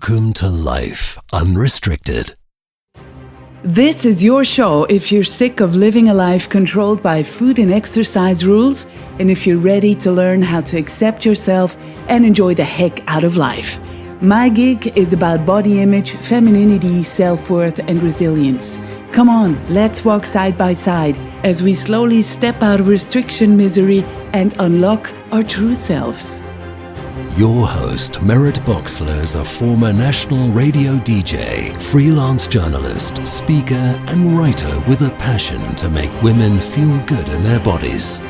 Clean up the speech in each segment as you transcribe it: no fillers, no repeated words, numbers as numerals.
Welcome to Life Unrestricted. This is your show if you're sick of living a life controlled by food and exercise rules, and if you're ready to learn how to accept yourself and enjoy the heck out of life. My gig is about body image, femininity, self-worth, and resilience. Come on, let's walk side by side as we slowly step out of restriction misery and unlock our true selves. Your host, Merritt Boxler, is a former national radio DJ, freelance journalist, speaker, and writer with a passion to make women feel good in their bodies.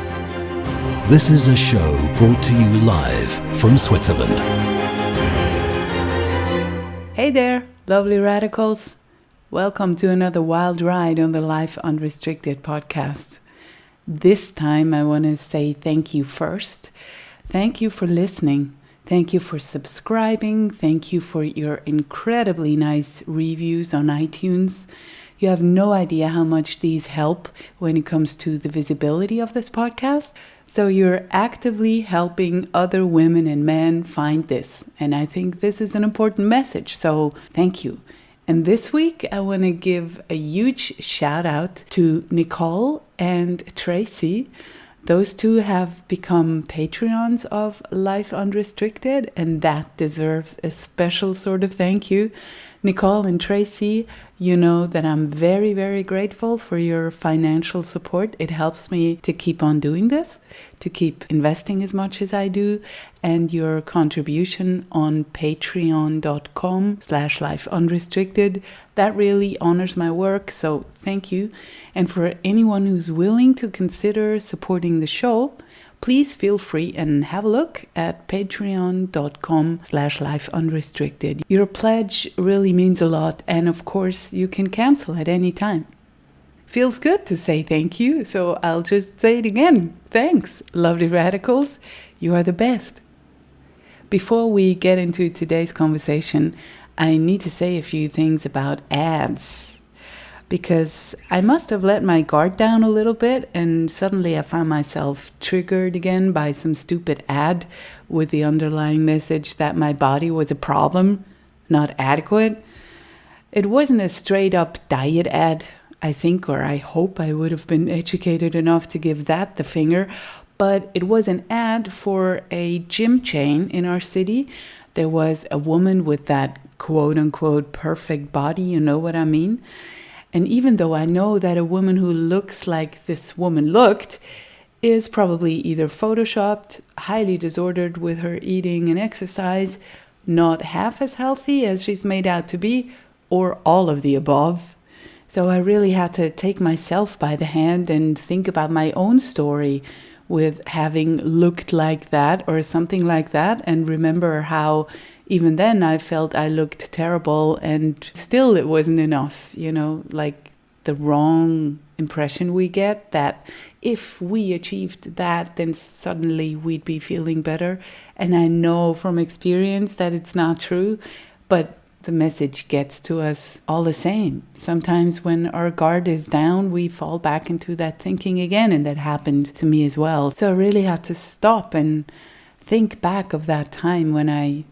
This is a show brought to you live from Switzerland. Hey there, lovely radicals. Welcome to another wild ride on the Life Unrestricted podcast. This time I want to say thank you first. Thank you for listening. Thank you for subscribing. Thank you for your incredibly nice reviews on iTunes. You have no idea how much these help when it comes to the visibility of this podcast. So you're actively helping other women and men find this. And I think this is an important message. So thank you. And this week, I want to give a huge shout out to Nicole and Tracy. Those two have become Patreons of Life Unrestricted, and that deserves a special sort of thank you. Nicole and Tracy, you know that I'm very, very grateful for your financial support. It helps me to keep on doing this, to keep investing as much as I do, and your contribution on patreon.com/lifeunrestricted. That really honors my work, so thank you. And for anyone who's willing to consider supporting the show, please feel free and have a look at patreon.com/lifeunrestricted. Your pledge really means a lot, and of course you can cancel at any time. Feels good to say thank you, so I'll just say it again. Thanks, lovely radicals. You are the best. Before we get into today's conversation, I need to say a few things about ads. Because I must have let my guard down a little bit, and suddenly I found myself triggered again by some stupid ad with the underlying message that my body was a problem, not adequate. It wasn't a straight up diet ad, I think, or I hope I would have been educated enough to give that the finger, but it was an ad for a gym chain in our city. There was a woman with that quote unquote perfect body, you know what I mean? And even though I know that a woman who looks like this woman looked is probably either photoshopped, highly disordered with her eating and exercise, not half as healthy as she's made out to be, or all of the above. So I really had to take myself by the hand and think about my own story with having looked like that or something like that, and remember how even then I felt I looked terrible, and still it wasn't enough, you know, like the wrong impression we get that if we achieved that, then suddenly we'd be feeling better. And I know from experience that it's not true, but the message gets to us all the same. Sometimes when our guard is down, we fall back into that thinking again, and that happened to me as well. So I really had to stop and think back of that time when I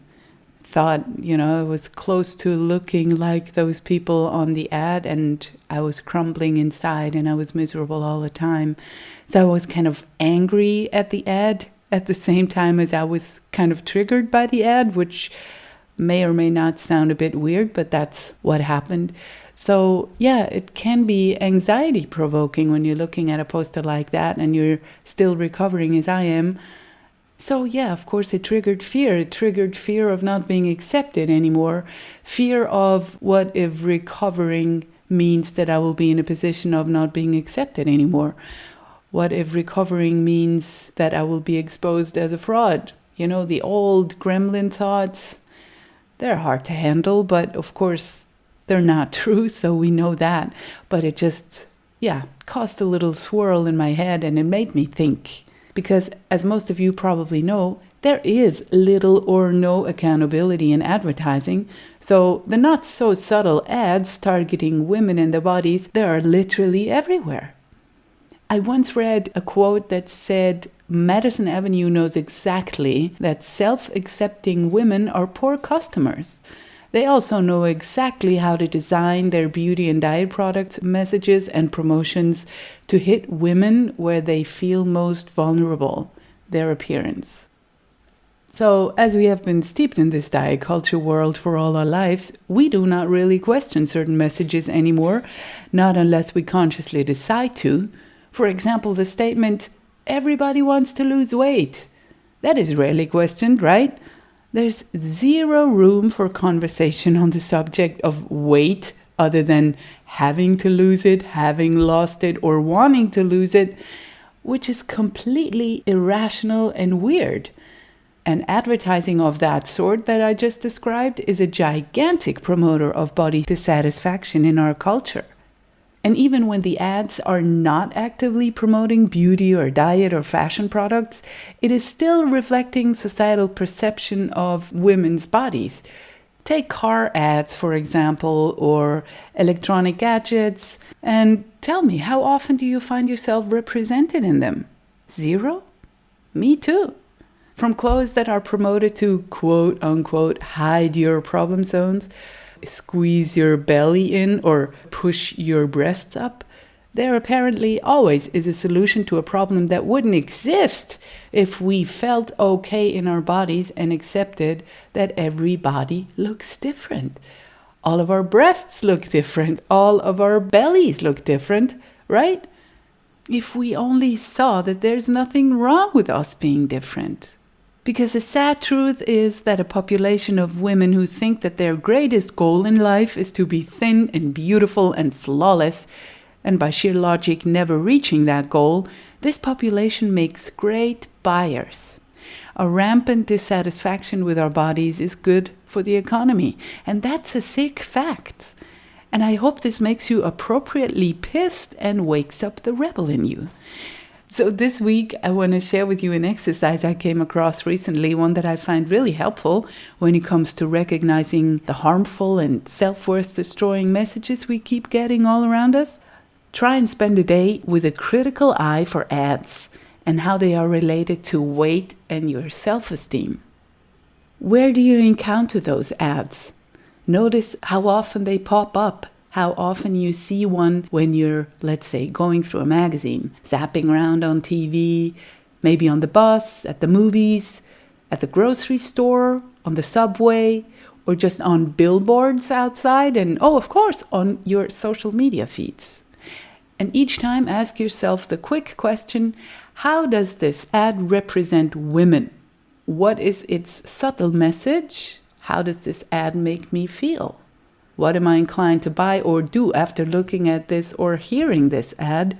thought, you know, I was close to looking like those people on the ad, and I was crumbling inside and I was miserable all the time. So I was kind of angry at the ad at the same time as I was kind of triggered by the ad, which may or may not sound a bit weird, but that's what happened. So yeah, it can be anxiety provoking when you're looking at a poster like that and you're still recovering as I am. So yeah, of course it triggered fear. It triggered fear of not being accepted anymore. Fear of what if recovering means that I will be in a position of not being accepted anymore. What if recovering means that I will be exposed as a fraud? You know, the old gremlin thoughts. They're hard to handle, but of course they're not true, so we know that. But it just, caused a little swirl in my head, and it made me think. Because as most of you probably know, there is little or no accountability in advertising. So the not so subtle ads targeting women and their bodies, they are literally everywhere. I once read a quote that said, Madison Avenue knows exactly that self-accepting women are poor customers. They also know exactly how to design their beauty and diet products, messages, and promotions to hit women where they feel most vulnerable, their appearance. So, as we have been steeped in this diet culture world for all our lives, we do not really question certain messages anymore, not unless we consciously decide to. For example, the statement, "Everybody wants to lose weight." That is rarely questioned, right? There's zero room for conversation on the subject of weight other than having to lose it, having lost it, or wanting to lose it, which is completely irrational and weird. And advertising of that sort that I just described is a gigantic promoter of body dissatisfaction in our culture. And even when the ads are not actively promoting beauty or diet or fashion products, it is still reflecting societal perception of women's bodies. Take car ads, for example, or electronic gadgets, and tell me, how often do you find yourself represented in them? Zero? Me too. From clothes that are promoted to quote unquote hide your problem zones, squeeze your belly in, or push your breasts up, there apparently always is a solution to a problem that wouldn't exist if we felt okay in our bodies and accepted that every body looks different. All of our breasts look different. All of our bellies look different, right? If we only saw that there's nothing wrong with us being different. Because the sad truth is that a population of women who think that their greatest goal in life is to be thin and beautiful and flawless, and by sheer logic never reaching that goal, this population makes great buyers. A rampant dissatisfaction with our bodies is good for the economy, and that's a sick fact. And I hope this makes you appropriately pissed and wakes up the rebel in you. So this week, I want to share with you an exercise I came across recently, one that I find really helpful when it comes to recognizing the harmful and self-worth destroying messages we keep getting all around us. Try and spend a day with a critical eye for ads and how they are related to weight and your self-esteem. Where do you encounter those ads? Notice how often they pop up. How often you see one when you're, let's say, going through a magazine, zapping around on TV, maybe on the bus, at the movies, at the grocery store, on the subway, or just on billboards outside, and of course, on your social media feeds. And each time ask yourself the quick question, how does this ad represent women? What is its subtle message? How does this ad make me feel? What am I inclined to buy or do after looking at this or hearing this ad?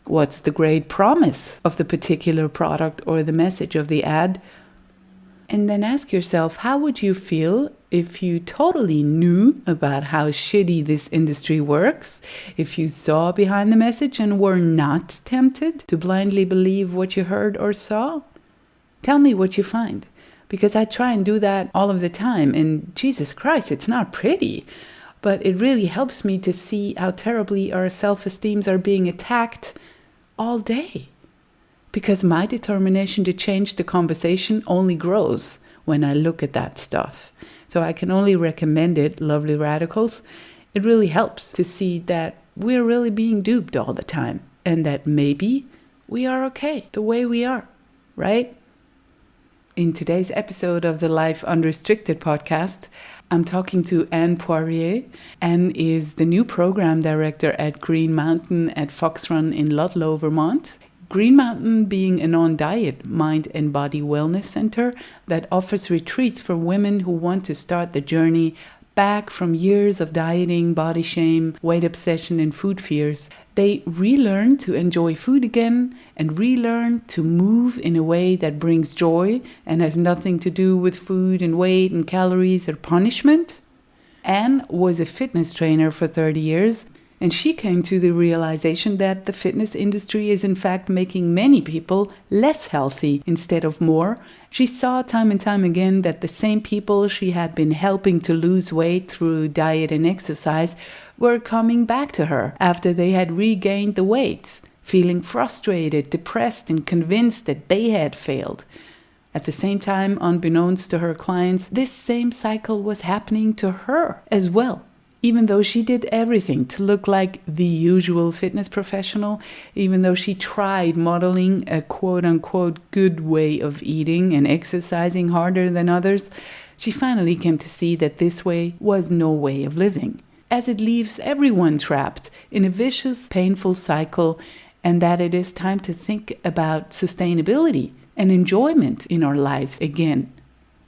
What's the great promise of the particular product or the message of the ad? And then ask yourself, how would you feel if you totally knew about how shitty this industry works, if you saw behind the message and were not tempted to blindly believe what you heard or saw? Tell me what you find. Because I try and do that all of the time, and Jesus Christ, it's not pretty. But it really helps me to see how terribly our self-esteems are being attacked all day. Because my determination to change the conversation only grows when I look at that stuff. So I can only recommend it, lovely radicals. It really helps to see that we're really being duped all the time, and that maybe we are okay the way we are, right? In today's episode of the Life Unrestricted podcast, I'm talking to Anne Poirier. Anne is the new program director at Green Mountain at Fox Run in Ludlow, Vermont. Green Mountain being a non-diet mind and body wellness center that offers retreats for women who want to start the journey back from years of dieting, body shame, weight obsession, and food fears. They relearn to enjoy food again and relearn to move in a way that brings joy and has nothing to do with food and weight and calories or punishment. Anne was a fitness trainer for 30 years, and she came to the realization that the fitness industry is in fact making many people less healthy instead of more. She saw time and time again that the same people she had been helping to lose weight through diet and exercise were coming back to her after they had regained the weight, feeling frustrated, depressed, and convinced that they had failed. At the same time, unbeknownst to her clients, this same cycle was happening to her as well. Even though she did everything to look like the usual fitness professional, even though she tried modeling a quote-unquote good way of eating and exercising harder than others, she finally came to see that this way was no way of living, as it leaves everyone trapped in a vicious, painful cycle, and that it is time to think about sustainability and enjoyment in our lives again.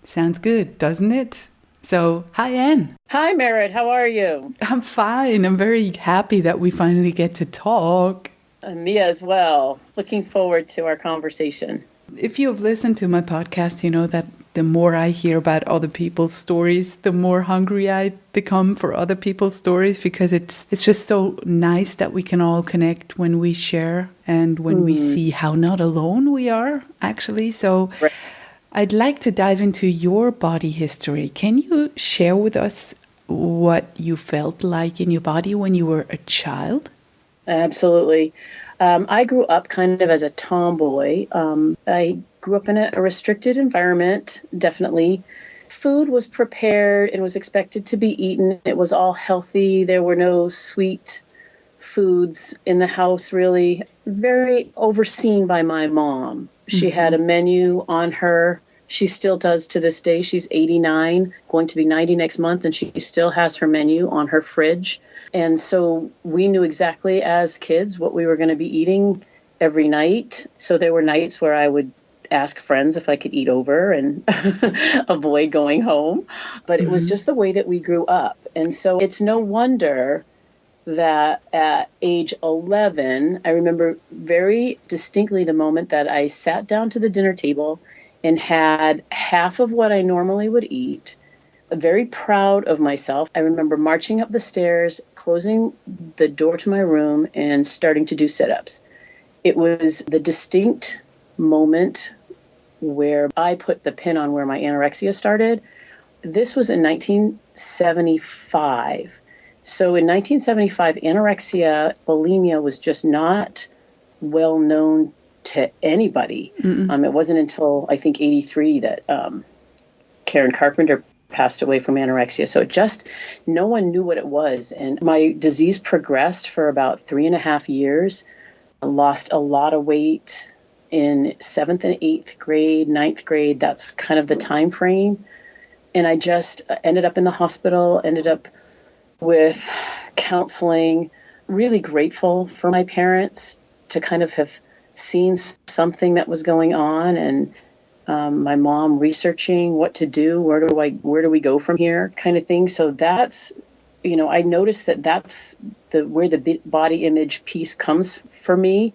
Sounds good, doesn't it? So, hi, Anne. Hi, Merritt. How are you? I'm fine. I'm very happy that we finally get to talk. Me as well. Looking forward to our conversation. If you've listened to my podcast, you know that the more I hear about other people's stories, the more hungry I become for other people's stories, because it's just so nice that we can all connect when we share and when we see how not alone we are, actually. So right. I'd like to dive into your body history. Can you share with us what you felt like in your body when you were a child? Absolutely. I grew up kind of as a tomboy. I grew up in a restricted environment, definitely. Food was prepared and was expected to be eaten. It was all healthy. There were no sweet foods in the house, really. Very overseen by my mom. She had a menu on her. She still does to this day. She's 89, going to be 90 next month, and she still has her menu on her fridge. And so we knew exactly as kids what we were going to be eating every night. So there were nights where I would ask friends if I could eat over and avoid going home. But it was just the way that we grew up. And so it's no wonder that at age 11, I remember very distinctly the moment that I sat down to the dinner table and had half of what I normally would eat. Very proud of myself. I remember marching up the stairs, closing the door to my room, and starting to do sit-ups. It was the distinct moment where I put the pin on where my anorexia started. This was in 1975. So in 1975, anorexia, bulimia was just not well known to anybody. It wasn't until, I think, 83 that Karen Carpenter passed away from anorexia. So no one knew what it was. And my disease progressed for about 3.5 years. I lost a lot of weight in 7th and 8th grade, 9th grade. That's kind of the time frame. And I just ended up in the hospital, ended up with counseling, really grateful for my parents to kind of have seen something that was going on, and my mom researching what to do, where do we go from here, kind of thing. So that's, I noticed that's where the body image piece comes for me.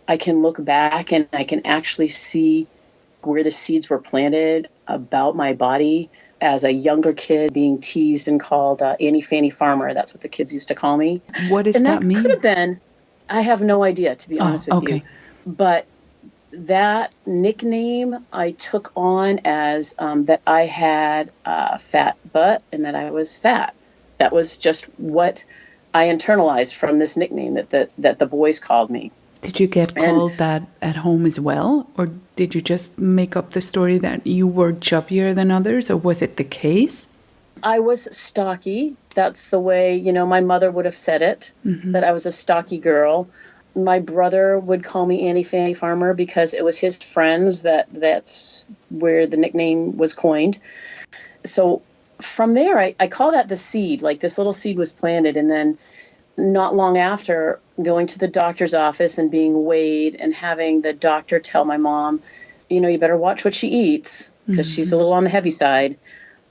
I can look back and I can actually see where the seeds were planted about my body as a younger kid, being teased and called Annie Fanny Farmer. That's what the kids used to call me. What does that mean? Could have been, I have no idea, to be honest with you. But that nickname I took on as that I had a fat butt and that I was fat. That was just what I internalized from this nickname that the boys called me. Did you get called that at home as well? Or did you just make up the story that you were chubbier than others? Or was it the case? I was stocky. That's the way, my mother would have said it, that I was a stocky girl. My brother would call me Annie Fanny Farmer because it was his friends that's where the nickname was coined. So from there, I call that the seed. Like, this little seed was planted, and then not long after, going to the doctor's office and being weighed and having the doctor tell my mom, you better watch what she eats because she's a little on the heavy side.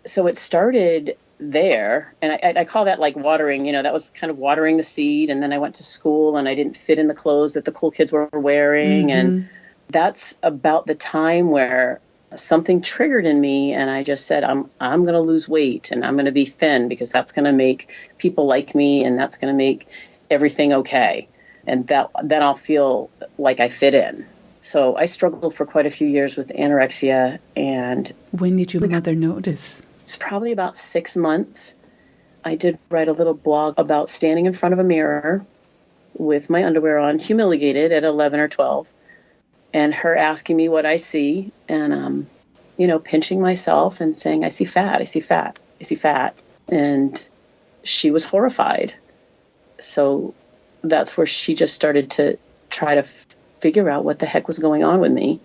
So it started there, and I call that like watering, that was kind of watering the seed. And then I went to school and I didn't fit in the clothes that the cool kids were wearing. And that's about the time where something triggered in me, and I just said, I'm going to lose weight and I'm going to be thin because that's going to make people like me and that's going to make everything okay. And then I'll feel like I fit in. So I struggled for quite a few years with anorexia. And when did your mother notice? It's probably about 6 months. I did write a little blog about standing in front of a mirror with my underwear on, humiliated at 11 or 12, and her asking me what I see. And pinching myself and saying, I see fat, I see fat, I see fat. And she was horrified. So that's where she just started to try to figure out what the heck was going on with me,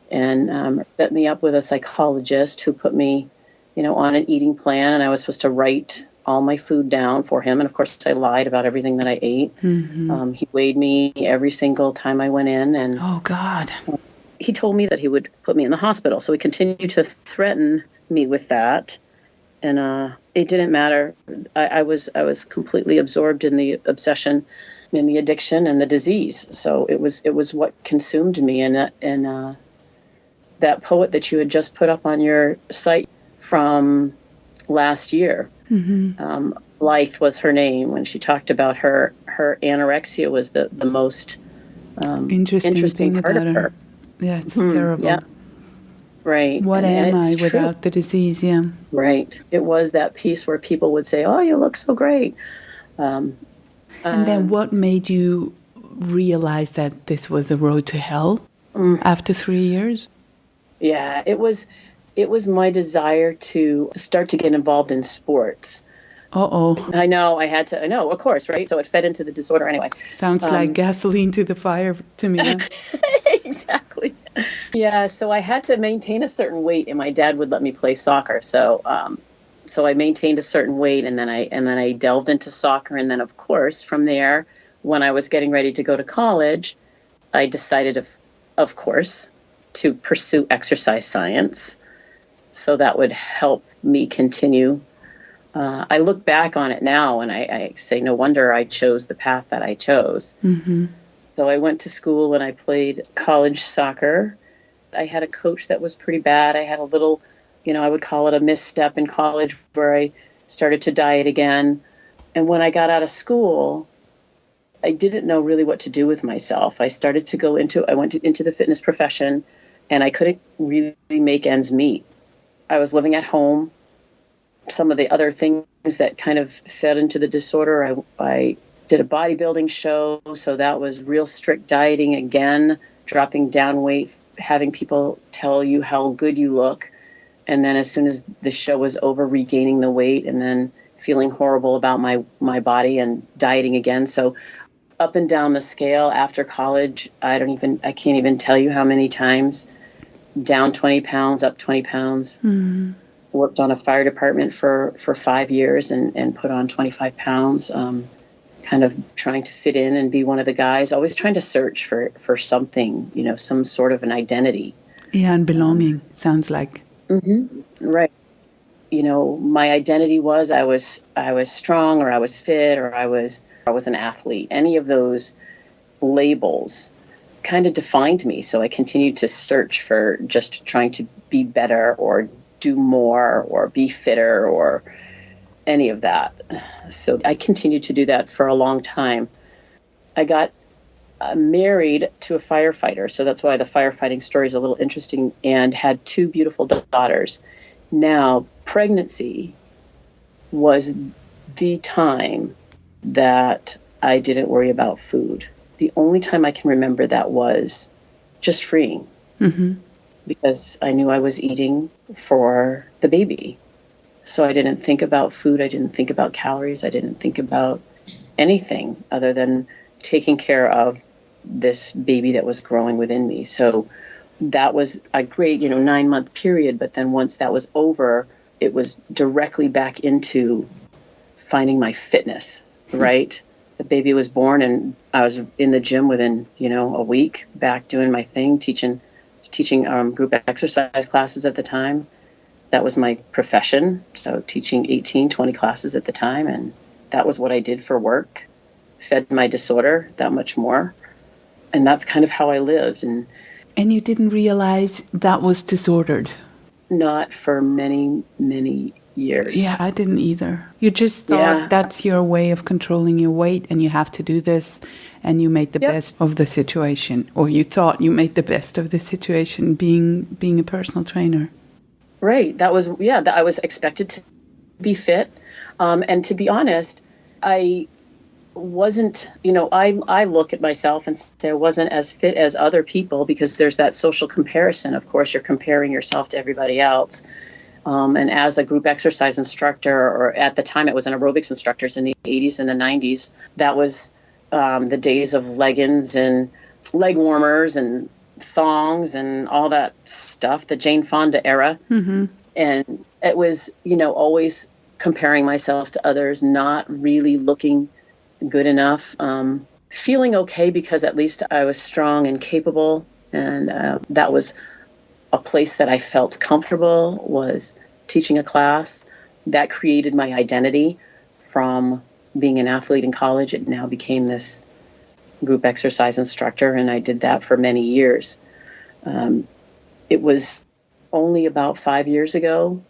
and set me up with a psychologist who put me, on an eating plan, and I was supposed to write all my food down for him. And of course, I lied about everything that I ate. Mm-hmm. He weighed me every single time I went in, and oh God, he told me that he would put me in the hospital. So he continued to threaten me with that, and it didn't matter. I was completely absorbed in the obsession, in the addiction, and the disease. So it was what consumed me. And that poet that you had just put up on your site from last year, mm-hmm. Blythe was her name. When she talked about her anorexia was the most interesting part of her. Yeah, it's terrible. Yeah. Right. What and am I true. without the disease? Yeah. Right. It was that piece where people would say, "Oh, you look so great." And then what made you realize that this was the road to hell after 3 years? Yeah, it was my desire to start to get involved in sports. Uh-oh. I know, of course, right? So it fed into the disorder anyway. Sounds like gasoline to the fire to me. Yeah? Exactly. Yeah, so I had to maintain a certain weight, and my dad would let me play soccer. So I maintained a certain weight, and then I delved into soccer, and then of course from there, when I was getting ready to go to college, I decided of course to pursue exercise science. So that would help me continue. I look back on it now and I say, no wonder I chose the path that I chose. Mm-hmm. So I went to school and I played college soccer. I had a coach that was pretty bad. I had a little, I would call it a misstep in college where I started to diet again. And when I got out of school, I didn't know really what to do with myself. I went into the fitness profession, and I couldn't really make ends meet. I was living at home. Some of the other things that kind of fed into the disorder, I did a bodybuilding show, so that was real strict dieting again, dropping down weight, having people tell you how good you look, and then as soon as the show was over, regaining the weight, and then feeling horrible about my body and dieting again. So up and down the scale after college, I can't even tell you how many times. Down 20 pounds, up 20 pounds. Mm-hmm. Worked on a fire department for 5 years and put on 25 pounds, kind of trying to fit in and be one of the guys, always trying to search for something, some sort of an identity. Yeah, and belonging, sounds like. Mm-hmm. Right. My identity was I was strong, or I was fit, or I was an athlete. Any of those labels kind of defined me. So I continued to search for just trying to be better or do more or be fitter or any of that. So I continued to do that for a long time. I got married to a firefighter. So that's why the firefighting story is a little interesting, and had 2 beautiful daughters. Now, pregnancy was the time that I didn't worry about food. The only time I can remember that was just freeing, because I knew I was eating for the baby. So I didn't think about food. I didn't think about calories. I didn't think about anything other than taking care of this baby that was growing within me. So that was a great, 9-month period. But then once that was over, it was directly back into finding my fitness, right? The baby was born, and I was in the gym within, a week, back doing my thing, teaching group exercise classes at the time. That was my profession. So teaching 18, 20 classes at the time. And that was what I did for work, fed my disorder that much more. And that's kind of how I lived. And you didn't realize that was disordered? Not for many, many years. Yeah, I didn't either. You just thought that's your way of controlling your weight, and you have to do this, and you made the best of the situation, or you thought you made the best of the situation being a personal trainer. Right. That was expected to be fit. And to be honest, I wasn't, I look at myself and say I wasn't as fit as other people, because there's that social comparison. Of course, you're comparing yourself to everybody else. And as a group exercise instructor, or at the time it was an aerobics instructors in the 80s and the 90s, that was the days of leggings and leg warmers and thongs and all that stuff, the Jane Fonda era. Mm-hmm. And it was, always comparing myself to others, not really looking good enough, feeling okay because at least I was strong and capable. And that was a place that I felt comfortable, was teaching a class. That created my identity. From being an athlete in college, it now became this group exercise instructor, and I did that for many years. It was only about 5 years ago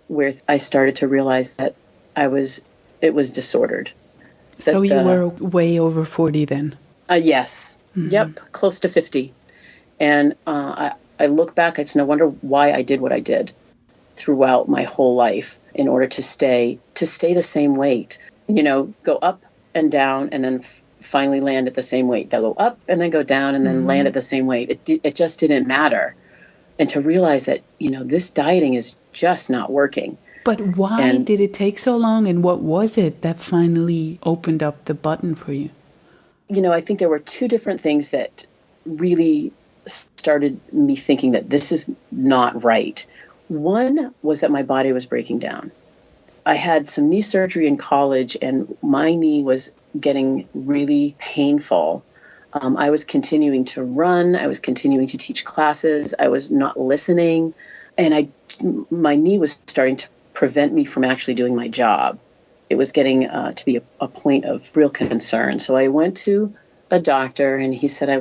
where I started to realize that it was disordered. So you were way over 40 then? Yes. Mm-hmm. Yep. Close to 50. And I look back, it's no wonder why I did what I did throughout my whole life, in order to stay the same weight, go up and down and then finally land at the same weight. They'll go up and then go down and then mm-hmm. land at the same weight. It just didn't matter. And to realize that, this dieting is just not working. But why did it take so long, and what was it that finally opened up the button for you? I think there were two different things that really started me thinking that this is not right. One was that my body was breaking down. I had some knee surgery in college, and my knee was getting really painful. I was continuing to run. I was continuing to teach classes. I was not listening. And my knee was starting to prevent me from actually doing my job. It was getting to be a point of real concern. So I went to a doctor, and he said I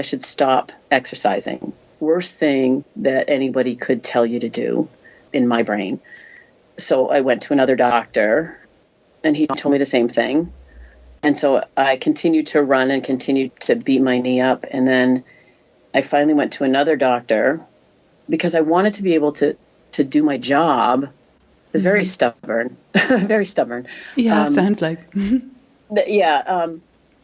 should stop exercising. Worst thing that anybody could tell you to do in my brain. So I went to another doctor, and he told me the same thing. And so I continued to run and continued to beat my knee up. And then I finally went to another doctor because I wanted to be able to do my job. I was very stubborn, very stubborn. Yeah, sounds like. Yeah.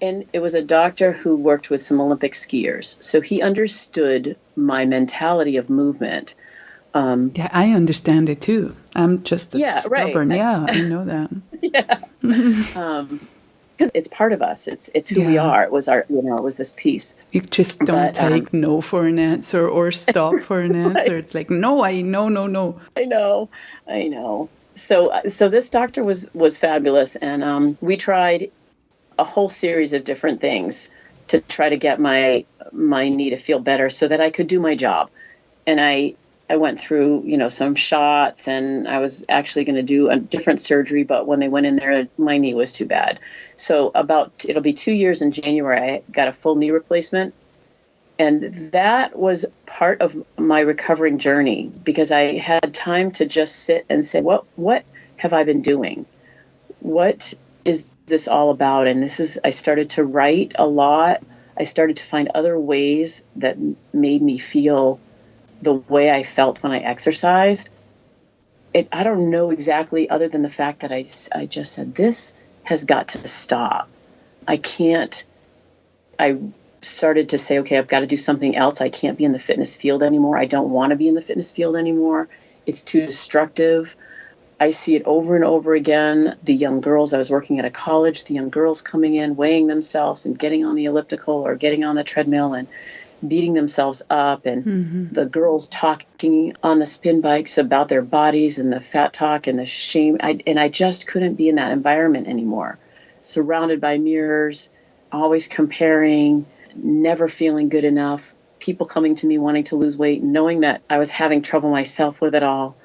And it was a doctor who worked with some Olympic skiers. So he understood my mentality of movement. Yeah, I understand it too. I'm just stubborn. Right. Yeah, I know that. Yeah. Because it's part of us. It's who we are. It was it was this piece. You just don't take no for an answer or stop for an answer. Right. It's like, no. I know. So this doctor was fabulous. And we tried a whole series of different things to try to get my knee to feel better so that I could do my job. And I went through, some shots, and I was actually going to do a different surgery, but when they went in there, my knee was too bad. So it'll be 2 years in January, I got a full knee replacement. And that was part of my recovering journey, because I had time to just sit and say, what have I been doing? What is this all about? And I started to write a lot. I started to find other ways that made me feel the way I felt when I exercised. I don't know exactly, other than the fact that I just said, this has got to stop. I started to say, okay, I've got to do something else. I can't be in the fitness field anymore. I don't want to be in the fitness field anymore. It's too destructive. I see it over and over again. The young girls, I was working at a college, the young girls coming in, weighing themselves and getting on the elliptical or getting on the treadmill and beating themselves up, and the girls talking on the spin bikes about their bodies and the fat talk and the shame. I just couldn't be in that environment anymore. Surrounded by mirrors, always comparing, never feeling good enough, people coming to me wanting to lose weight, knowing that I was having trouble myself with it all.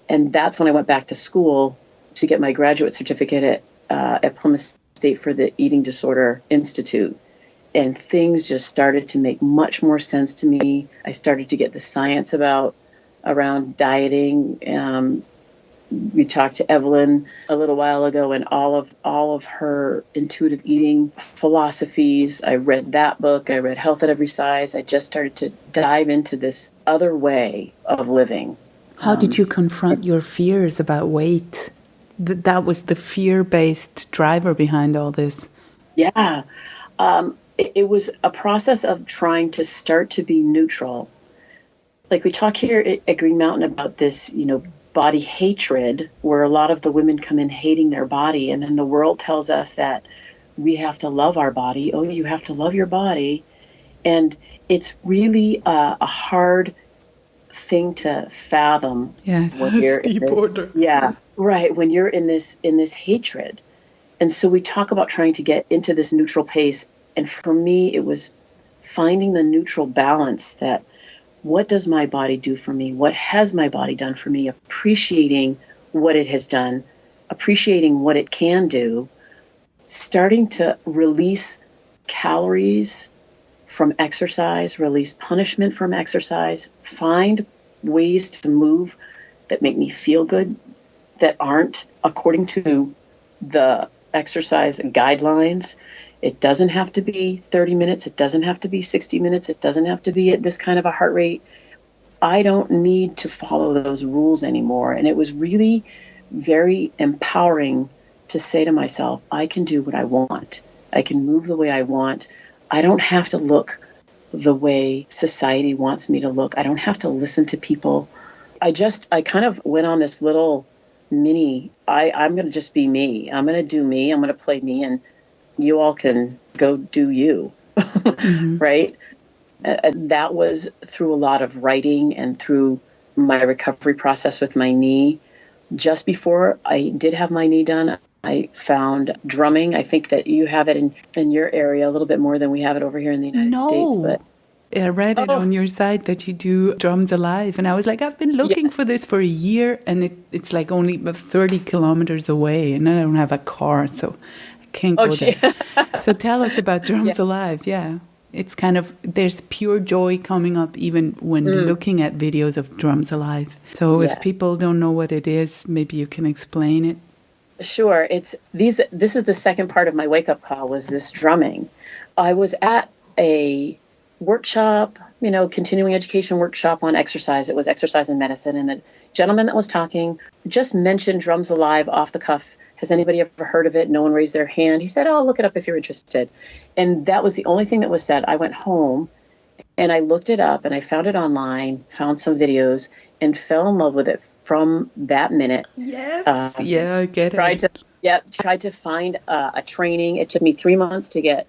And that's when I went back to school to get my graduate certificate at Plymouth State for the Eating Disorder Institute. And things just started to make much more sense to me. I started to get the science around dieting. We talked to Evelyn a little while ago, and all of her intuitive eating philosophies. I read that book. I read Health at Every Size. I just started to dive into this other way of living. How did you confront your fears about weight? that was the fear-based driver behind all this. Yeah. It was a process of trying to start to be neutral. Like we talk here at Green Mountain about this, body hatred, where a lot of the women come in hating their body. And then the world tells us that we have to love our body. Oh, you have to love your body. And it's really a hard thing to fathom. Yeah, when you're steep in this, order. yeah, right. When you're in this hatred. And so we talk about trying to get into this neutral pace. And for me, it was finding the neutral balance that what does my body do for me? What has my body done for me? Appreciating what it has done, appreciating what it can do, starting to release calories from exercise, release punishment from exercise, find ways to move that make me feel good, that aren't according to the exercise guidelines. It doesn't have to be 30 minutes. It doesn't have to be 60 minutes. It doesn't have to be at this kind of a heart rate. I don't need to follow those rules anymore. And it was really very empowering to say to myself, I can do what I want. I can move the way I want. I don't have to look the way society wants me to look. I don't have to listen to people. I kind of went on this little I'm going to just be me. I'm going to do me. I'm going to play me, and you all can go do you. Mm-hmm. Right? That was through a lot of writing and through my recovery process with my knee. Just before I did have my knee done, I found drumming. I think that you have it in your area a little bit more than we have it over here in the United States. But I read it on your site that you do Drums Alive. And I was like, I've been looking for this for a year, and it's like only about 30 kilometers away, and I don't have a car, so I can't go there. So tell us about Drums Alive. Yeah. It's kind of, there's pure joy coming up even when looking at videos of Drums Alive. So if people don't know what it is, maybe you can explain it. Sure. This is the second part of my wake-up call, was this drumming. I was at a workshop, continuing education workshop on exercise. It was exercise and medicine. And the gentleman that was talking just mentioned Drums Alive off the cuff. Has anybody ever heard of it? No one raised their hand. He said, oh, look it up if you're interested. And that was the only thing that was said. I went home and I looked it up and I found it online, found some videos, and fell in love with it from that minute. Yes. I get it. Tried to find a training. It took me 3 months to get.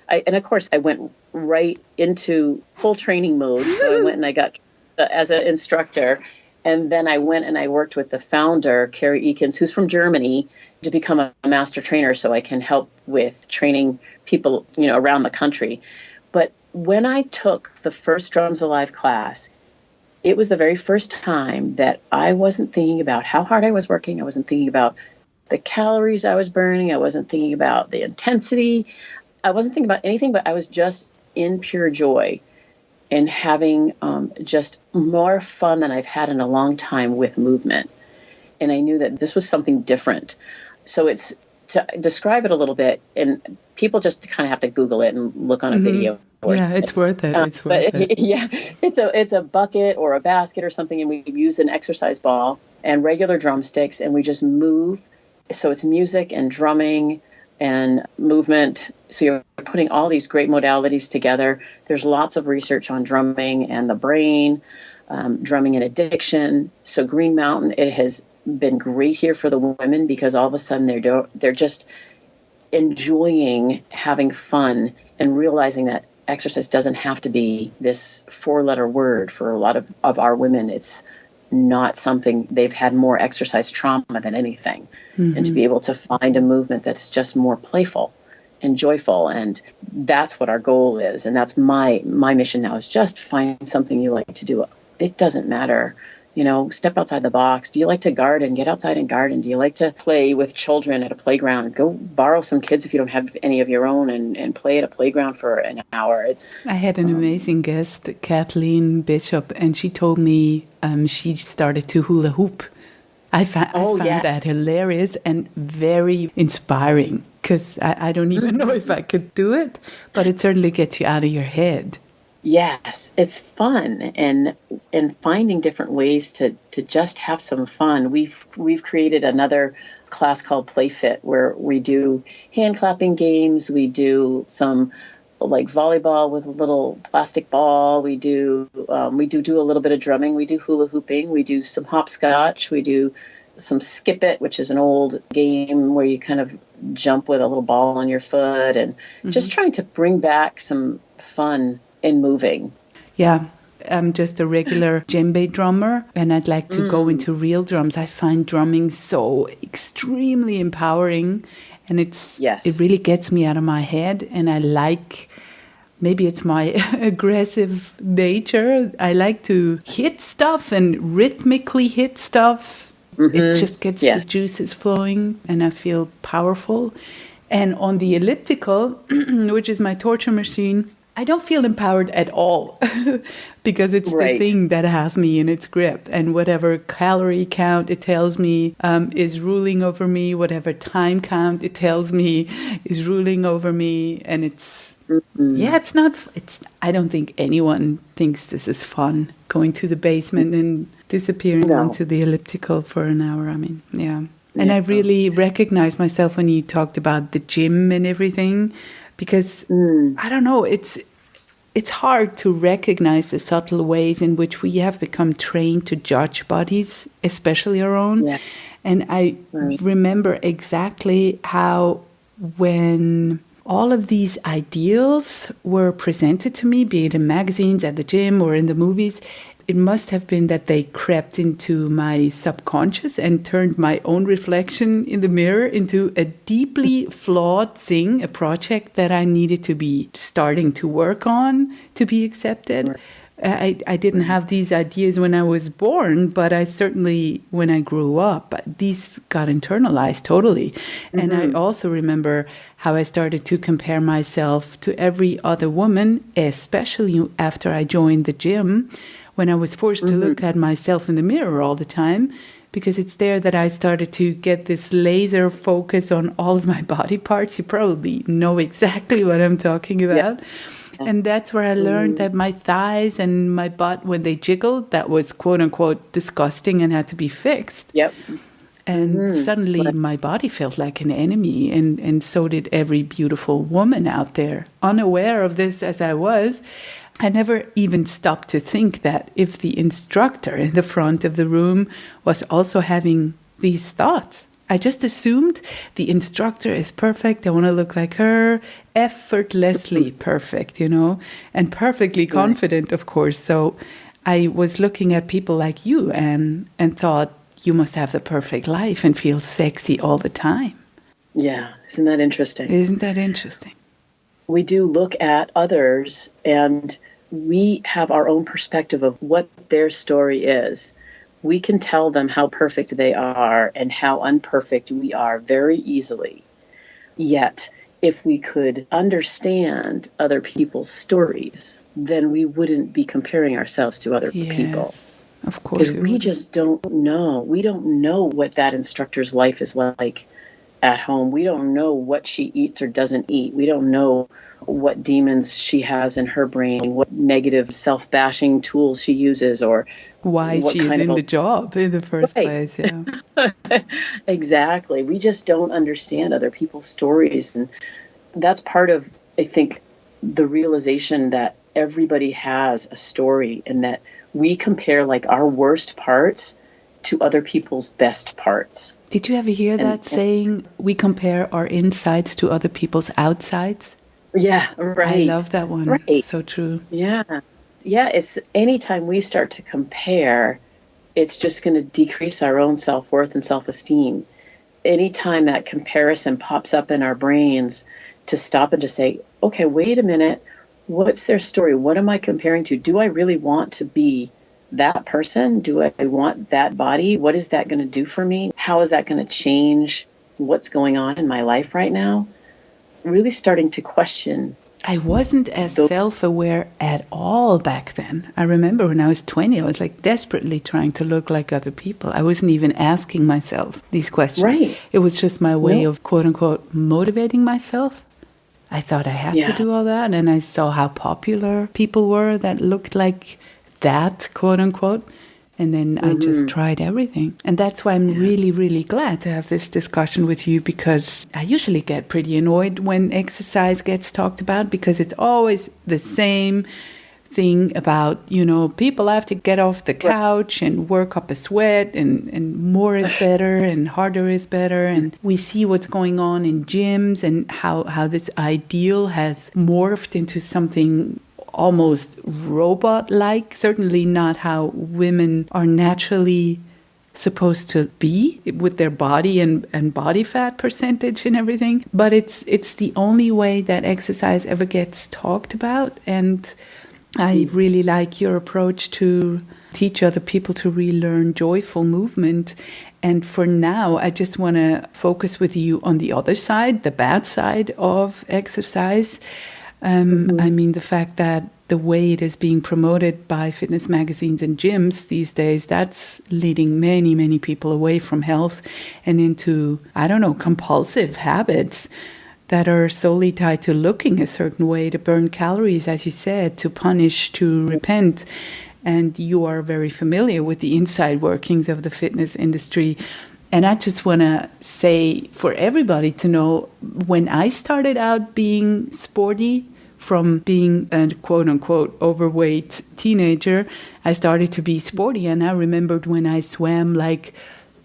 And of course, I went right into full training mode. So I went and I got as an instructor. And then I went and I worked with the founder, Carrie Eakins, who's from Germany, to become a master trainer so I can help with training people, around the country. But when I took the first Drums Alive class, it was the very first time that I wasn't thinking about how hard I was working. I wasn't thinking about the calories I was burning. I wasn't thinking about the intensity. I wasn't thinking about anything, but I was just in pure joy and having just more fun than I've had in a long time with movement. And I knew that this was something different. So it's to describe it a little bit, and people just kind of have to Google it and look on a video. Yeah, it's worth it. It's worth it. Yeah, it's a bucket or a basket or something, and we use an exercise ball and regular drumsticks, and we just move. So it's music and drumming and movement. So you're putting all these great modalities together. There's lots of research on drumming and the brain, drumming and addiction. So Green Mountain, it has been great here for the women because all of a sudden they're just enjoying having fun and realizing that exercise doesn't have to be this 4-letter word. For a lot of our women, it's not something. They've had more exercise trauma than anything. And to be able to find a movement that's just more playful and joyful, and that's what our goal is. And that's my mission now, is just find something you like to do. It doesn't matter, step outside the box. Do you like to garden? Get outside and garden. Do you like to play with children at a playground? Go borrow some kids if you don't have any of your own and play at a playground for an hour. I had an amazing guest, Kathleen Bishop, and she told me she started to hula hoop. I found that hilarious and very inspiring, because I don't even know if I could do it, but it certainly gets you out of your head. Yes, it's fun, and finding different ways to just have some fun. We've created another class called Play Fit, where we do hand clapping games. We do some like volleyball with a little plastic ball. We do a little bit of drumming. We do hula hooping. We do some hopscotch. We do some skip it, which is an old game where you kind of jump with a little ball on your foot, and just trying to bring back some fun in moving. Yeah. I'm just a regular djembe drummer, and I'd like to go into real drums. I find drumming so extremely empowering, and it really gets me out of my head. And I like, maybe it's my aggressive nature, I like to hit stuff and rhythmically hit stuff. It just gets the juices flowing, and I feel powerful. And on the elliptical, which is my torture machine, I don't feel empowered at all because it's the thing that has me in its grip, and whatever calorie count it tells me is ruling over me, whatever time count it tells me is ruling over me. And I don't think anyone thinks this is fun, going to the basement and disappearing onto the elliptical for an hour. I mean, And I really recognize myself when you talked about the gym and everything. Because, I don't know, it's hard to recognize the subtle ways in which we have become trained to judge bodies, especially our own. Yeah. And I remember exactly how when all of these ideals were presented to me, be it in magazines, at the gym, or in the movies, it must have been that they crept into my subconscious and turned my own reflection in the mirror into a deeply flawed thing, a project that I needed to be starting to work on to be accepted. I didn't have these ideas when I was born, but I certainly, when I grew up, these got internalized totally. And I also remember how I started to compare myself to every other woman, especially after I joined the gym, when I was forced to look at myself in the mirror all the time, because it's there that I started to get this laser focus on all of my body parts. You probably know exactly what I'm talking about. Yeah. And that's where I learned that my thighs and my butt, when they jiggled, that was quote unquote disgusting and had to be fixed. Yep. And suddenly my body felt like an enemy, and so did every beautiful woman out there. Unaware of this as I was, I never even stopped to think that if the instructor in the front of the room was also having these thoughts. I just assumed the instructor is perfect. I want to look like her, effortlessly perfect, and perfectly confident, of course. So I was looking at people like you and thought, you must have the perfect life and feel sexy all the time. Yeah, isn't that interesting? Isn't that interesting? We do look at others and we have our own perspective of what their story is. We can tell them how perfect they are and how unperfect we are very easily. Yet, if we could understand other people's stories, then we wouldn't be comparing ourselves to other people. Of course. Because we just don't know. We don't know what that instructor's life is like at home. We don't know what she eats or doesn't eat. We don't know what demons she has in her brain, what negative self-bashing tools she uses, or why she's in the job in the first place. Yeah. Exactly. We just don't understand other people's stories. And that's part of, I think, the realization that everybody has a story, and that we compare like our worst parts to other people's best parts. Did you ever hear that saying, we compare our insides to other people's outsides? Yeah, right. I love that one. Right. It's so true. Yeah. Yeah, it's anytime we start to compare, it's just going to decrease our own self-worth and self-esteem. Anytime that comparison pops up in our brains, to stop and to say, okay, wait a minute, what's their story? What am I comparing to? Do I really want to be that person? Do I want that body? What is that going to do for me? How is that going to change what's going on in my life right now? Really starting to question. I wasn't as self-aware at all back then. I remember when I was 20, I was like desperately trying to look like other people. I wasn't even asking myself these questions. Right. It was just my way of, quote unquote, motivating myself. I thought I had to do all that. And I saw how popular people were that looked like that, quote unquote. And then I just tried everything. And that's why I'm really, really glad to have this discussion with you, because I usually get pretty annoyed when exercise gets talked about, because it's always the same thing about, people have to get off the couch and work up a sweat, and more is better and harder is better. And we see what's going on in gyms and how this ideal has morphed into something almost robot-like, certainly not how women are naturally supposed to be with their body and body fat percentage and everything. But it's the only way that exercise ever gets talked about. And I really like your approach to teach other people to relearn joyful movement. And for now, I just want to focus with you on the other side, the bad side of exercise. I mean, the fact that the way it is being promoted by fitness magazines and gyms these days, that's leading many, many people away from health and into, compulsive habits that are solely tied to looking a certain way, to burn calories, as you said, to punish, to repent. And you are very familiar with the inside workings of the fitness industry. And I just want to say for everybody to know, when I started out being sporty, from being a quote-unquote overweight teenager, I started to be sporty. And I remembered when I swam like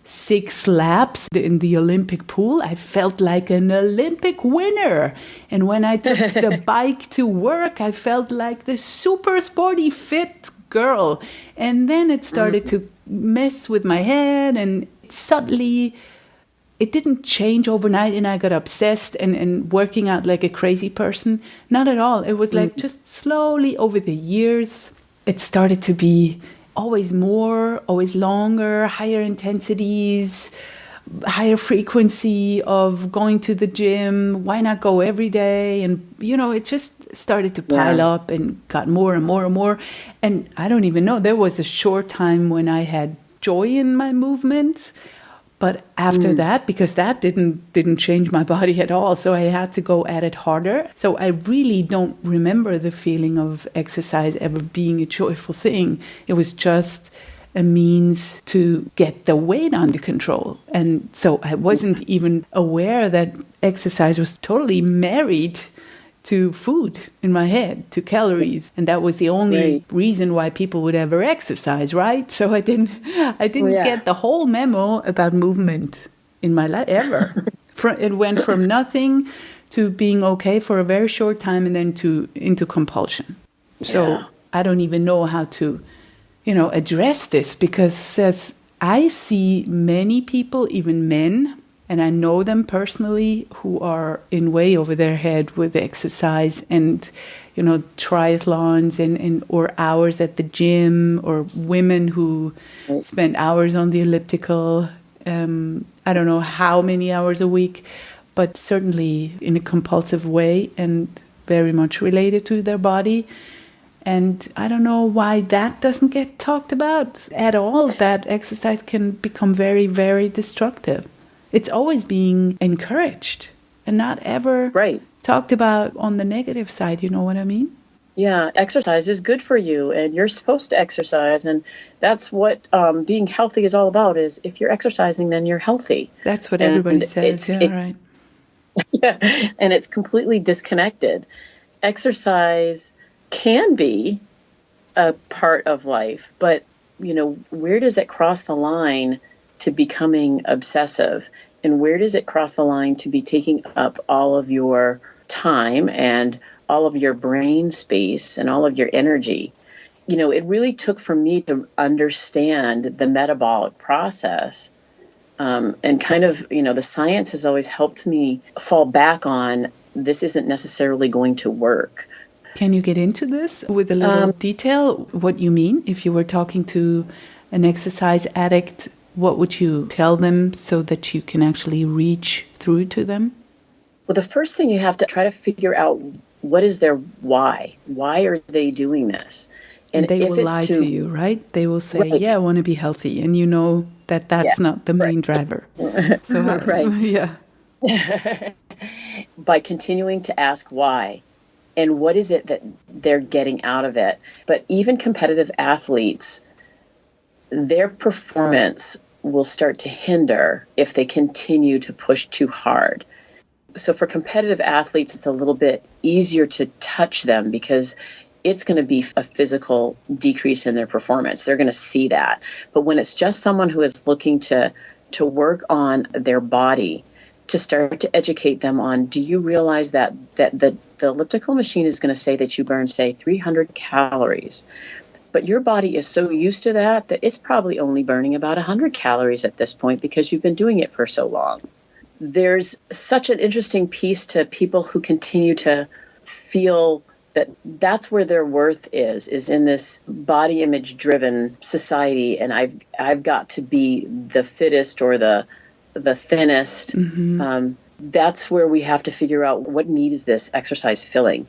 6 laps in the Olympic pool, I felt like an Olympic winner. And when I took the bike to work, I felt like the super sporty fit girl. And then it started to mess with my head, and subtly, it didn't change overnight and I got obsessed and working out like a crazy person. Not at all. It was like just slowly over the years, it started to be always more, always longer, higher intensities, higher frequency of going to the gym. Why not go every day? And, it just started to pile up and got more and more and more. And I don't even know. There was a short time when I had joy in my movement. But after that, because that didn't change my body at all, so I had to go at it harder. So I really don't remember the feeling of exercise ever being a joyful thing. It was just a means to get the weight under control. And so I wasn't even aware that exercise was totally married to food in my head, to calories. And that was the only reason why people would ever exercise, right? So I didn't get the whole memo about movement in my life ever. It went from nothing to being okay for a very short time and then into compulsion. So I don't even know how to, address this, because I see many people, even men, and I know them personally, who are in way over their head with exercise and, triathlons and or hours at the gym, or women who spend hours on the elliptical. I don't know how many hours a week, but certainly in a compulsive way and very much related to their body. And I don't know why that doesn't get talked about at all, that exercise can become very, very destructive. It's always being encouraged and not ever talked about on the negative side. You know what I mean? Yeah, exercise is good for you, and you're supposed to exercise. And that's what being healthy is all about, is if you're exercising, then you're healthy. That's what everybody says. Right. Yeah, and it's completely disconnected. Exercise can be a part of life, but, where does it cross the line to becoming obsessive? And where does it cross the line to be taking up all of your time and all of your brain space and all of your energy? It really took for me to understand the metabolic process. And kind of, the science has always helped me fall back on, this isn't necessarily going to work. Can you get into this with a little detail, what you mean? If you were talking to an exercise addict, what would you tell them so that you can actually reach through to them? Well, the first thing you have to try to figure out, what is their why? Why are they doing this? And they will lie to you, right? They will say, I want to be healthy. And you know that that's not the main driver. So, yeah. By continuing to ask why. And what is it that they're getting out of it? But even competitive athletes, their performance will start to hinder if they continue to push too hard. So for competitive athletes, it's a little bit easier to touch them because it's going to be a physical decrease in their performance. They're going to see that. But when it's just someone who is looking to work on their body, to start to educate them on, do you realize that the elliptical machine is going to say that you burn, say, 300 calories. But your body is so used to that it's probably only burning about 100 calories at this point because you've been doing it for so long. There's such an interesting piece to people who continue to feel that that's where their worth is in this body image driven society. And I've got to be the fittest or the thinnest. Mm-hmm. That's where we have to figure out what need is this exercise filling.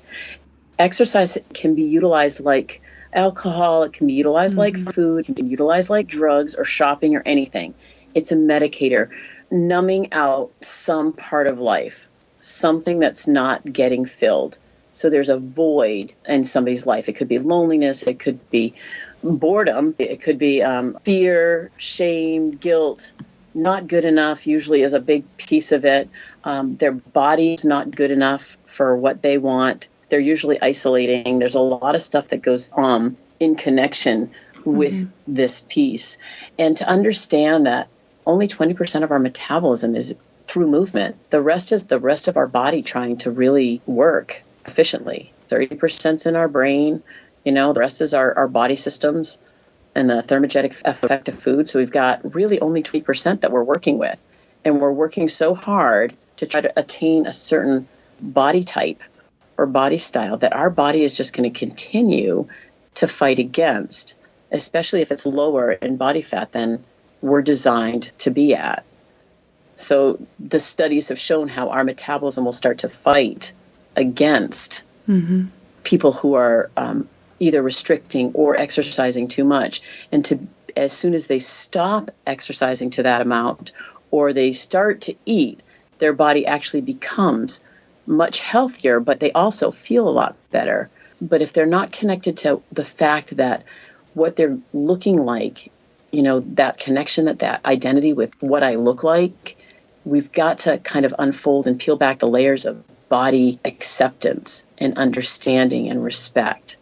Exercise can be utilized like alcohol. It can be utilized like food. It can be utilized like drugs or shopping or anything. It's a medicator, numbing out some part of life, something that's not getting filled. So there's a void in somebody's life. It could be loneliness. It could be boredom. It could be fear, shame, guilt. Not good enough usually is a big piece of it. Their body's not good enough for what they want. They're usually isolating. There's a lot of stuff that goes on in connection with this piece. And to understand that only 20% of our metabolism is through movement. The rest is the rest of our body trying to really work efficiently. 30% in our brain. The rest is our body systems and the thermogenic effect of food. So we've got really only 20% that we're working with. And we're working so hard to try to attain a certain body type or body style that our body is just going to continue to fight against, especially if it's lower in body fat than we're designed to be at. So the studies have shown how our metabolism will start to fight against people who are either restricting or exercising too much. And as soon as they stop exercising to that amount or they start to eat, their body actually becomes much healthier, but they also feel a lot better. But if they're not connected to the fact that what they're looking like, that connection, that identity with what I look like, we've got to kind of unfold and peel back the layers of body acceptance and understanding and respect.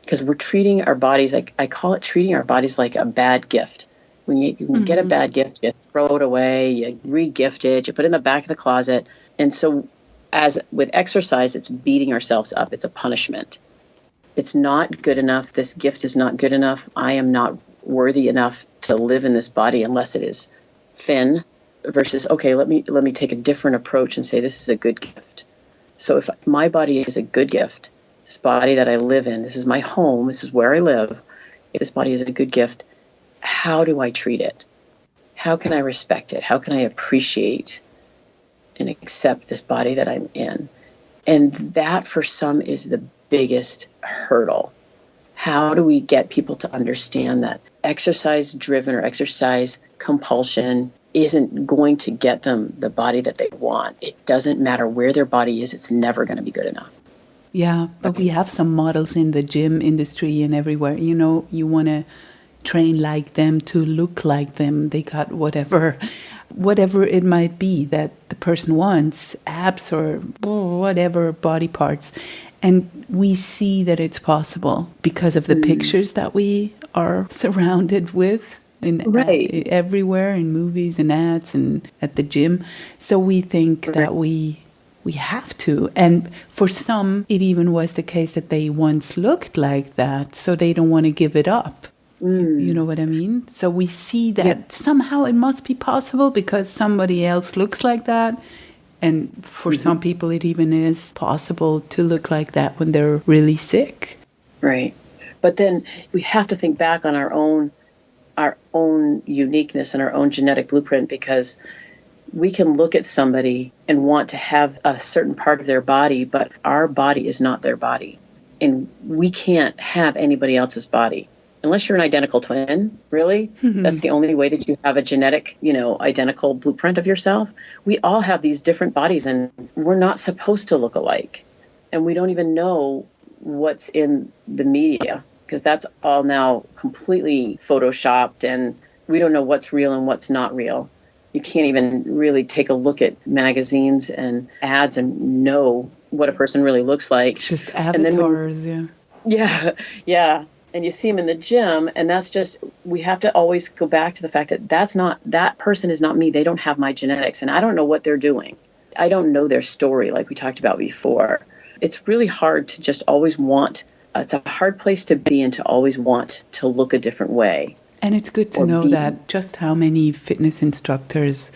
Because we're treating our bodies I call it treating our bodies like a bad gift. When you get a bad gift, you throw it away, you re-gift it, you put it in the back of the closet. And so as with exercise, it's beating ourselves up. It's a punishment. It's not good enough. This gift is not good enough. I am not worthy enough to live in this body unless it is thin, versus, okay, let me take a different approach and say this is a good gift. So if my body is a good gift, this body that I live in, this is my home, this is where I live, if this body is a good gift, how do I treat it? How can I respect it? How can I appreciate and accept this body that I'm in? And that for some is the biggest hurdle. How do we get people to understand that exercise driven or exercise compulsion isn't going to get them the body that they want? It doesn't matter where their body is, it's never going to be good enough. Yeah, but we have some models in the gym industry and everywhere. You want to train like them, to look like them. They got whatever it might be that the person wants, abs or whatever body parts. And we see that it's possible because of the pictures that we are surrounded with everywhere, in movies and ads and at the gym. So we think that we have to. And for some, it even was the case that they once looked like that, so they don't want to give it up. You know what I mean? So we see that somehow it must be possible because somebody else looks like that. And for some people, it even is possible to look like that when they're really sick. Right. But then we have to think back on our own uniqueness and our own genetic blueprint, because we can look at somebody and want to have a certain part of their body, but our body is not their body. And we can't have anybody else's body. Unless you're an identical twin, really. That's the only way that you have a genetic, identical blueprint of yourself. We all have these different bodies, and we're not supposed to look alike. And we don't even know what's in the media because that's all now completely photoshopped, and we don't know what's real and what's not real. You can't even really take a look at magazines and ads and know what a person really looks like. It's just avatars, yeah. Yeah, yeah. And you see them in the gym, and that's just, we have to always go back to the fact that that person is not me. They don't have my genetics, and I don't know what they're doing. I don't know their story like we talked about before. It's really hard to just always want, it's a hard place to be in, to always want to look a different way. And it's good to know that just how many fitness instructors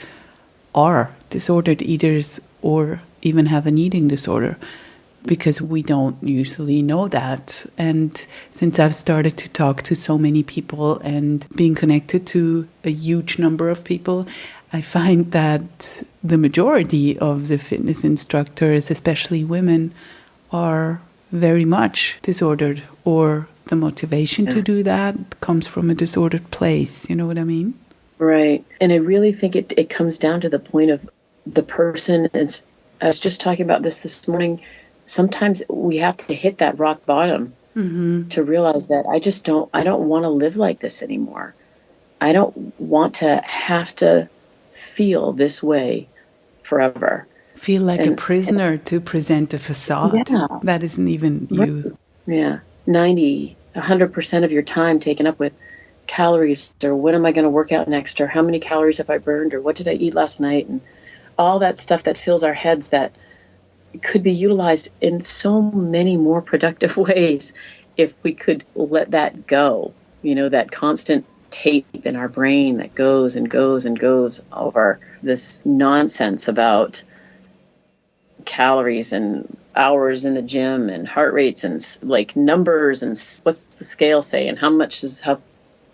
are disordered eaters or even have an eating disorder, because we don't usually know that. And since I've started to talk to so many people and being connected to a huge number of people, I find that the majority of the fitness instructors, especially women, are very much disordered, or the motivation to do that comes from a disordered place. You know what I mean? Right. And I really think it comes down to the point of the person is, I was just talking about this morning, sometimes we have to hit that rock bottom to realize that I don't want to live like this anymore. I don't want to have to feel this way forever. Feel like a prisoner to present a facade. Yeah. That isn't even you. Yeah. 100% of your time taken up with calories, or when am I going to work out next, or how many calories have I burned, or what did I eat last night, and all that stuff that fills our heads that could be utilized in so many more productive ways if we could let that go. You know, that constant tape in our brain that goes and goes and goes over this nonsense about calories and hours in the gym and heart rates and like numbers and what's the scale say and how much is how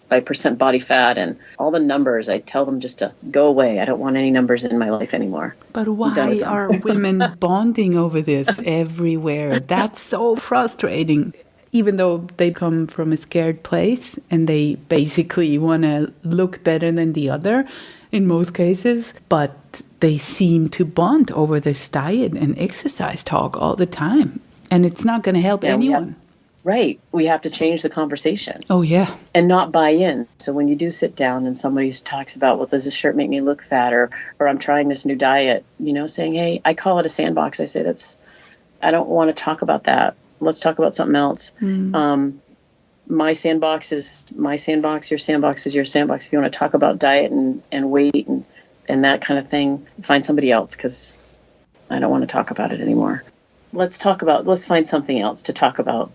by percent body fat and all the numbers. I tell them just to go away. I don't want any numbers in my life anymore. But why are women bonding over this everywhere? That's so frustrating. Even though they come from a scared place and they basically want to look better than the other in most cases, but they seem to bond over this diet and exercise talk all the time. And it's not going to help anyone. Right. We have to change the conversation. Oh, yeah. And not buy in. So when you do sit down and somebody talks about, well, does this shirt make me look fat? Or I'm trying this new diet, you know, saying, hey, I call it a sandbox. I say, I don't want to talk about that. Let's talk about something else. My sandbox is my sandbox. Your sandbox is your sandbox. If you want to talk about diet and weight and that kind of thing, find somebody else, because I don't want to talk about it anymore. Let's find something else to talk about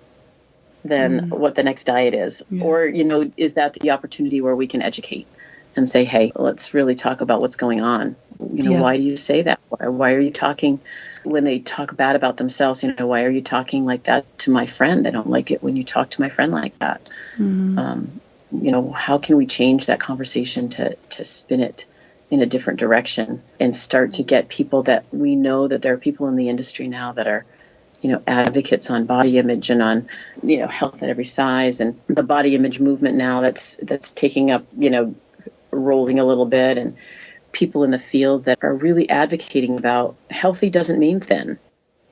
than what the next diet is. Yeah. Or, you know, is that the opportunity where we can educate and say, hey, let's really talk about what's going on. You know, why do you say that? Why are you talking when they talk bad about themselves? You know, why are you talking like that to my friend? I don't like it when you talk to my friend like that. You know, how can we change that conversation to spin it in a different direction and start to get people that we know that there are people in the industry now that are, you know, advocates on body image and on, you know, health at every size, and the body image movement now that's taking up, you know, rolling a little bit, and people in the field that are really advocating about healthy doesn't mean thin,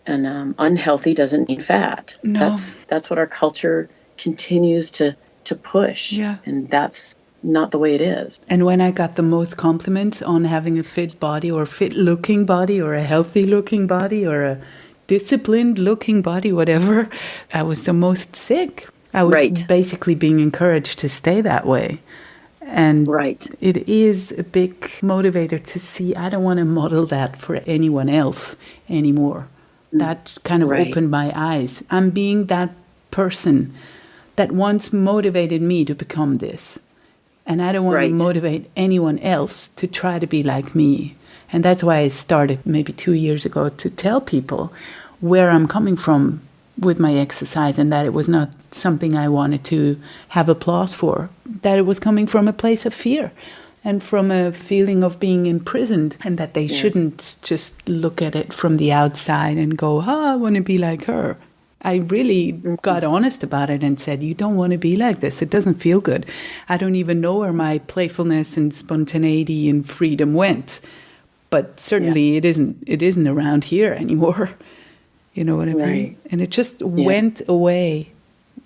and unhealthy doesn't mean fat. No. That's what our culture continues to push. Yeah. And that's not the way it is. And when I got the most compliments on having a fit body or fit looking body or a healthy looking body or a disciplined looking body, whatever, I was the most sick. I was basically being encouraged to stay that way. And it is a big motivator to see, I don't want to model that for anyone else anymore. That kind of opened my eyes. I'm being that person that once motivated me to become this. And I don't want to motivate anyone else to try to be like me. And that's why I started maybe 2 years ago to tell people where I'm coming from with my exercise, and that it was not something I wanted to have applause for, that it was coming from a place of fear and from a feeling of being imprisoned, and that they shouldn't just look at it from the outside and go, I want to be like her. I really got honest about it and said, you don't want to be like this. It doesn't feel good. I don't even know where my playfulness and spontaneity and freedom went. But certainly it isn't around here anymore. You know what I mean? And it just went away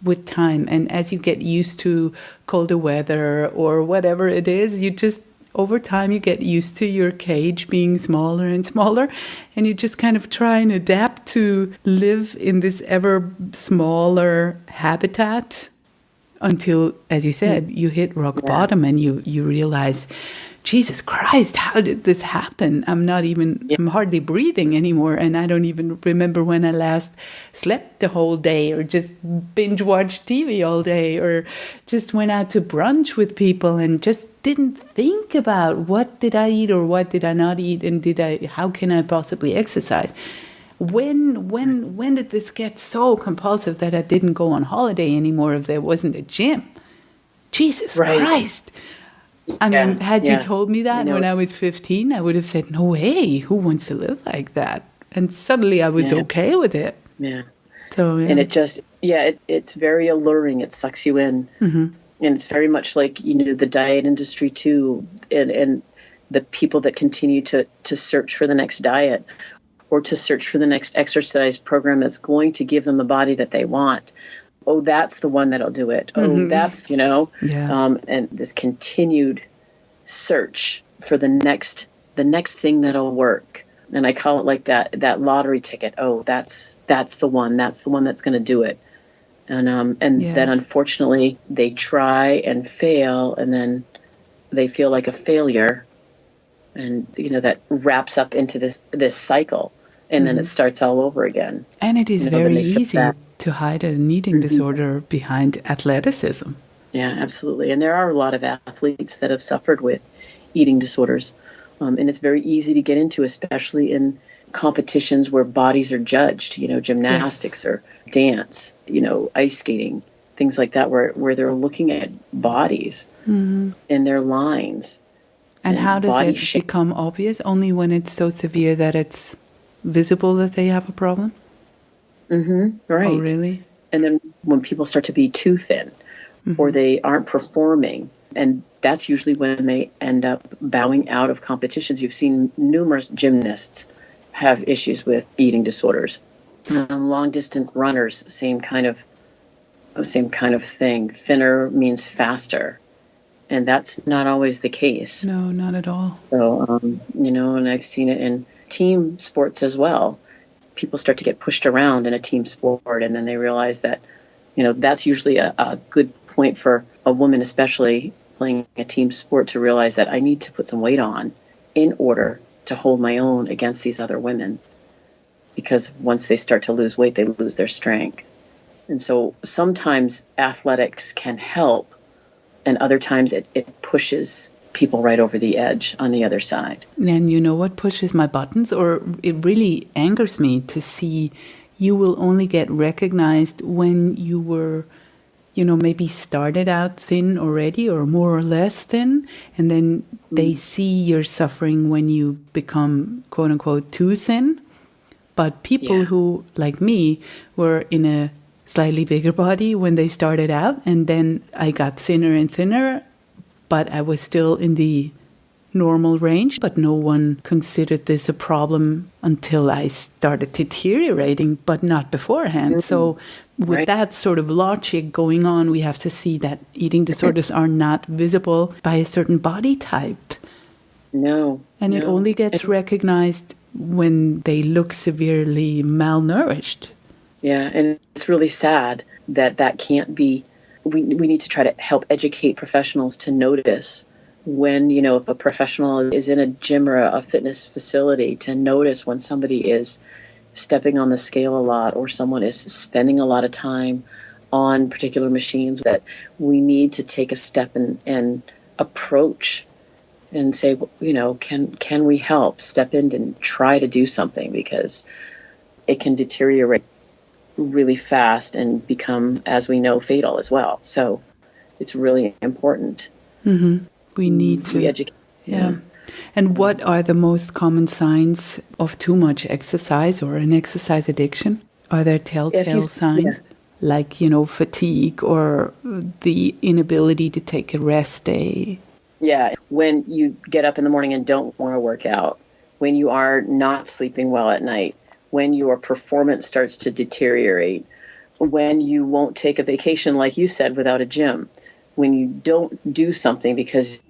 with time. And as you get used to colder weather or whatever it is, you just, over time, you get used to your cage being smaller and smaller, and you just kind of try and adapt to live in this ever smaller habitat until, as you said, you hit rock bottom and you realize, Jesus Christ, how did this happen? I'm hardly breathing anymore. And I don't even remember when I last slept the whole day or just binge watched TV all day or just went out to brunch with people and just didn't think about what did I eat or what did I not eat and how can I possibly exercise? When did this get so compulsive that I didn't go on holiday anymore if there wasn't a gym? Jesus Christ. I mean, had you told me that when I was 15, I would have said, no way, who wants to live like that? And suddenly I was okay with it. Yeah. So, and it just, it's very alluring. It sucks you in. Mm-hmm. And it's very much like, the diet industry too. And the people that continue to search for the next diet or to search for the next exercise program that's going to give them the body that they want. Oh, that's the one that'll do it. Oh, that's, and this continued search for the next thing that'll work. And I call it like that lottery ticket. Oh, that's the one. That's the one that's going to do it. And then unfortunately they try and fail, and then they feel like a failure, and that wraps up into this cycle, and then it starts all over again. And it is very easy to hide an eating disorder behind athleticism. Yeah, absolutely. And there are a lot of athletes that have suffered with eating disorders. And it's very easy to get into, especially in competitions where bodies are judged, gymnastics or dance, ice skating, things like that, where they're looking at bodies and their lines. And how does it become obvious? Only when it's so severe that it's visible that they have a problem? Right. Oh, really? And then when people start to be too thin or they aren't performing, and that's usually when they end up bowing out of competitions. You've seen numerous gymnasts have issues with eating disorders. Long distance runners, same kind of thing. Thinner means faster. And that's not always the case. No, not at all. So, and I've seen it in team sports as well. People start to get pushed around in a team sport, and then they realize that, that's usually a good point for a woman, especially playing a team sport, to realize that I need to put some weight on in order to hold my own against these other women. Because once they start to lose weight, they lose their strength. And so sometimes athletics can help, and other times it pushes people right over the edge on the other side. And you know what pushes my buttons, or it really angers me to see you will only get recognized when you were, maybe started out thin already or more or less thin, and then they see your suffering when you become quote unquote too thin. But people who, like me, were in a slightly bigger body when they started out, and then I got thinner and thinner, but I was still in the normal range, but no one considered this a problem until I started deteriorating, but not beforehand. So with that sort of logic going on, we have to see that eating disorders are not visible by a certain body type. No. And it only gets recognized when they look severely malnourished. Yeah, and it's really sad that can't be. We need to try to help educate professionals to notice when, if a professional is in a gym or a fitness facility, to notice when somebody is stepping on the scale a lot or someone is spending a lot of time on particular machines, that we need to take a step and approach and say, can we help step in and try to do something, because it can deteriorate really fast and become, as we know, fatal as well. So it's really important. We need to educate. Yeah. And what are the most common signs of too much exercise or an exercise addiction? Are there telltale signs like, fatigue or the inability to take a rest day? Yeah. When you get up in the morning and don't want to work out, when you are not sleeping well at night, when your performance starts to deteriorate, when you won't take a vacation, like you said, without a gym, when you don't do something because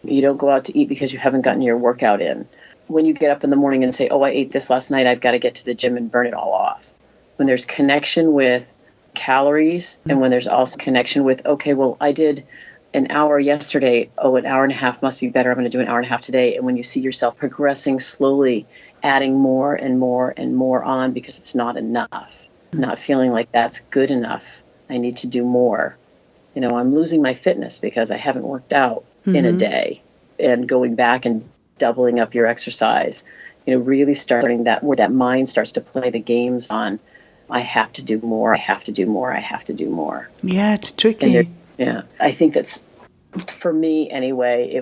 you don't go out to eat because you haven't gotten your workout in, when you get up in the morning and say, oh, I ate this last night, I've got to get to the gym and burn it all off. When there's connection with calories, and when there's also connection with, okay, well, I did an hour yesterday. Oh, an hour and a half must be better. I'm going to do an hour and a half today. And when you see yourself progressing slowly, adding more and more and more on because it's not enough, not feeling like that's good enough. I need to do more. I'm losing my fitness because I haven't worked out in a day, and going back and doubling up your exercise, really starting that where that mind starts to play the games on, I have to do more, I have to do more, I have to do more. Yeah, it's tricky. Yeah, I think that's, for me anyway,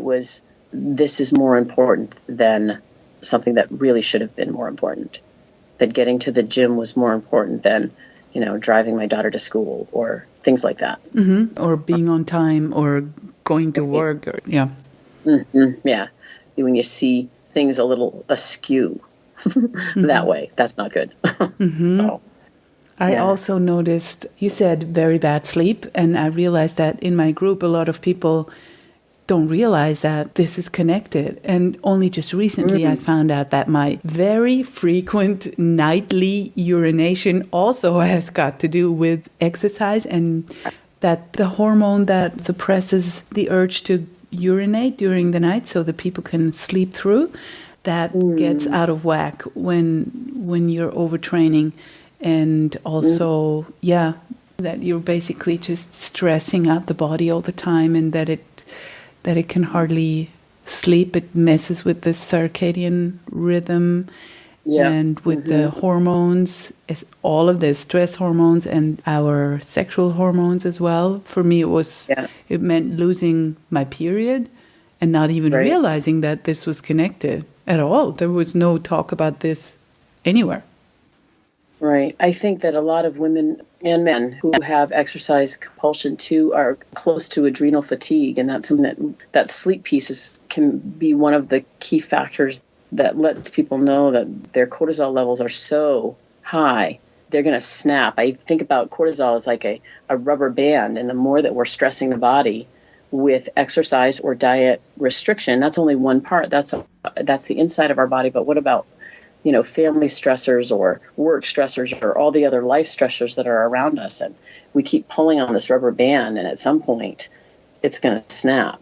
this is more important than something that really should have been more important. That getting to the gym was more important than, driving my daughter to school or things like that. Or being on time or going to work. Yeah. Yeah. When you things a little askew that way, that's not good. So I also noticed, you said very bad sleep, and I realized that in my group, a lot of people don't realize that this is connected. And only just recently I found out that my very frequent nightly urination also has got to do with exercise, and that the hormone that suppresses the urge to urinate during the night so that people can sleep through, that gets out of whack when you're overtraining. And also, that you're basically just stressing out the body all the time, and that it can hardly sleep. It messes with the circadian rhythm and with the hormones, all of the stress hormones and our sexual hormones as well. For me, it meant losing my period and not even realizing that this was connected at all. There was no talk about this anywhere. Right. I think that a lot of women and men who have exercise compulsion too are close to adrenal fatigue, and that's something that sleep pieces can be one of the key factors that lets people know that their cortisol levels are so high, they're going to snap. I think about cortisol as like a rubber band, and the more that we're stressing the body with exercise or diet restriction, that's only one part. That's the inside of our body. But what about family stressors or work stressors or all the other life stressors that are around us? And we keep pulling on this rubber band, and at some point it's going to snap.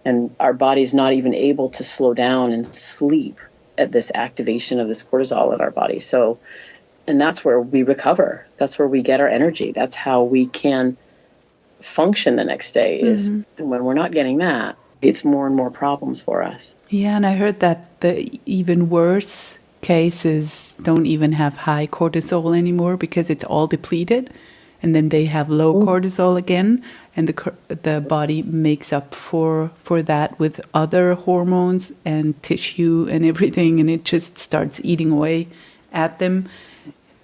And our body's not even able to slow down and sleep at this activation of this cortisol in our body. So, and that's where we recover. That's where we get our energy. That's how we can function the next day, is when we're not getting that, it's more and more problems for us. Yeah, and I heard that the even worse cases don't even have high cortisol anymore because it's all depleted, and then they have low cortisol again, and the body makes up for that with other hormones and tissue and everything, and it just starts eating away at them.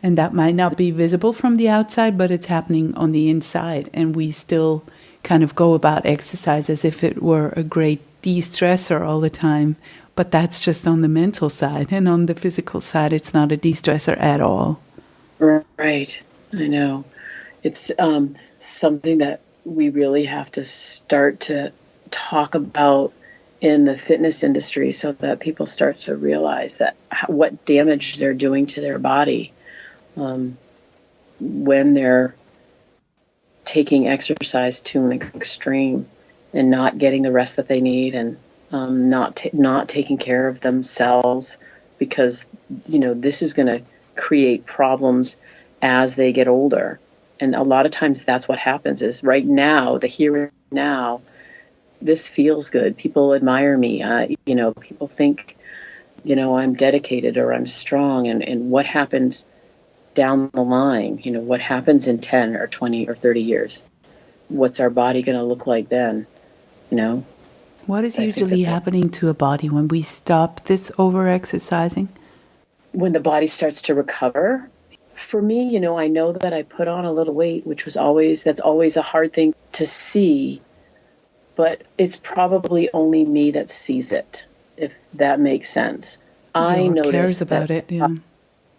And that might not be visible from the outside, but it's happening on the inside, and we still kind of go about exercise as if it were a great de-stressor all the time. But that's just on the mental side. And on the physical side, it's not a de-stressor at all. Right. I know. It's something that we really have to start to talk about in the fitness industry, so that people start to realize that what damage they're doing to their body when they're taking exercise to an extreme and not getting the rest that they need, and not taking care of themselves, because this is going to create problems as they get older. And a lot of times that's what happens, is right now, the here and now, this feels good. People admire me. People think, I'm dedicated or I'm strong. And what happens down the line? What happens in 10 or 20 or 30 years? What's our body going to look like then? What is usually happening to a body when we stop this over-exercising? When the body starts to recover. For me, I know that I put on a little weight, that's always a hard thing to see, but it's probably only me that sees it, if that makes sense. I notice cares about it, yeah.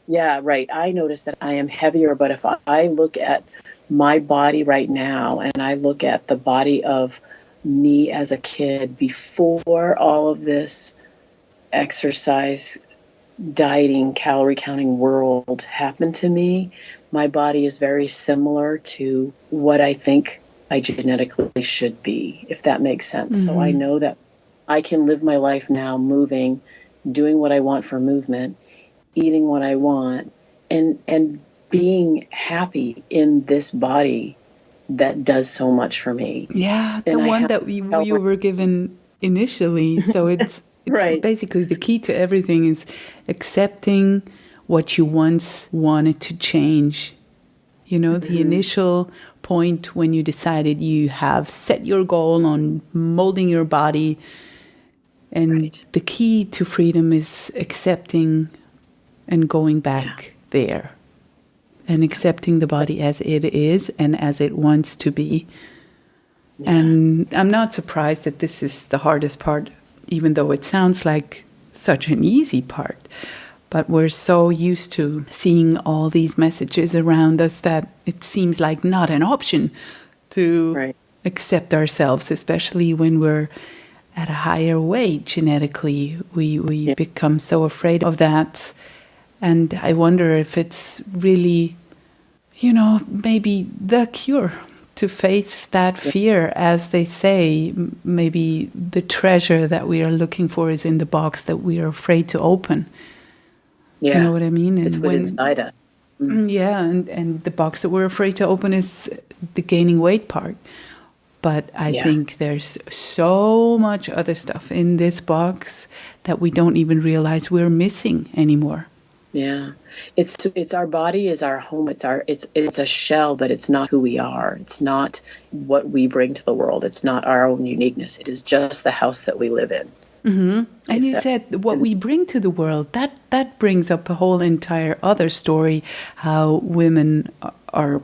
Yeah, right. I notice that I am heavier, but if I look at my body right now and I look at the body of me as a kid before all of this exercise, dieting, calorie counting world happened to me, my body is very similar to what I think I genetically should be, if that makes sense. So I know that I can live my life now moving, doing what I want for movement, eating what I want, and being happy in this body that does so much for me. Yeah, the And I one have that you were given initially. So it's right. basically the key to everything is accepting what you once wanted to change. You know, the initial point when you decided you have set your goal on molding your body. And the key to freedom is accepting and going back there and accepting the body as it is and as it wants to be. Yeah. And I'm not surprised that this is the hardest part, even though it sounds like such an easy part. But we're so used to seeing all these messages around us that it seems like not an option to accept ourselves, especially when we're at a higher weight genetically. We become so afraid of that. And I wonder if it's really, you know, maybe the cure to face that fear. As they say, maybe the treasure that we are looking for is in the box that we are afraid to open. Yeah. You know what I mean? And it's within inside us. Yeah, and the box that we're afraid to open is the gaining weight part. But I think there's so much other stuff in this box that we don't even realize we're missing anymore. Yeah, it's our body is our home. It's a shell, but it's not who we are. It's not what we bring to the world. It's not our own uniqueness. It is just the house that we live in. Mm-hmm. And you said what we bring to the world, that brings up a whole entire other story, how women are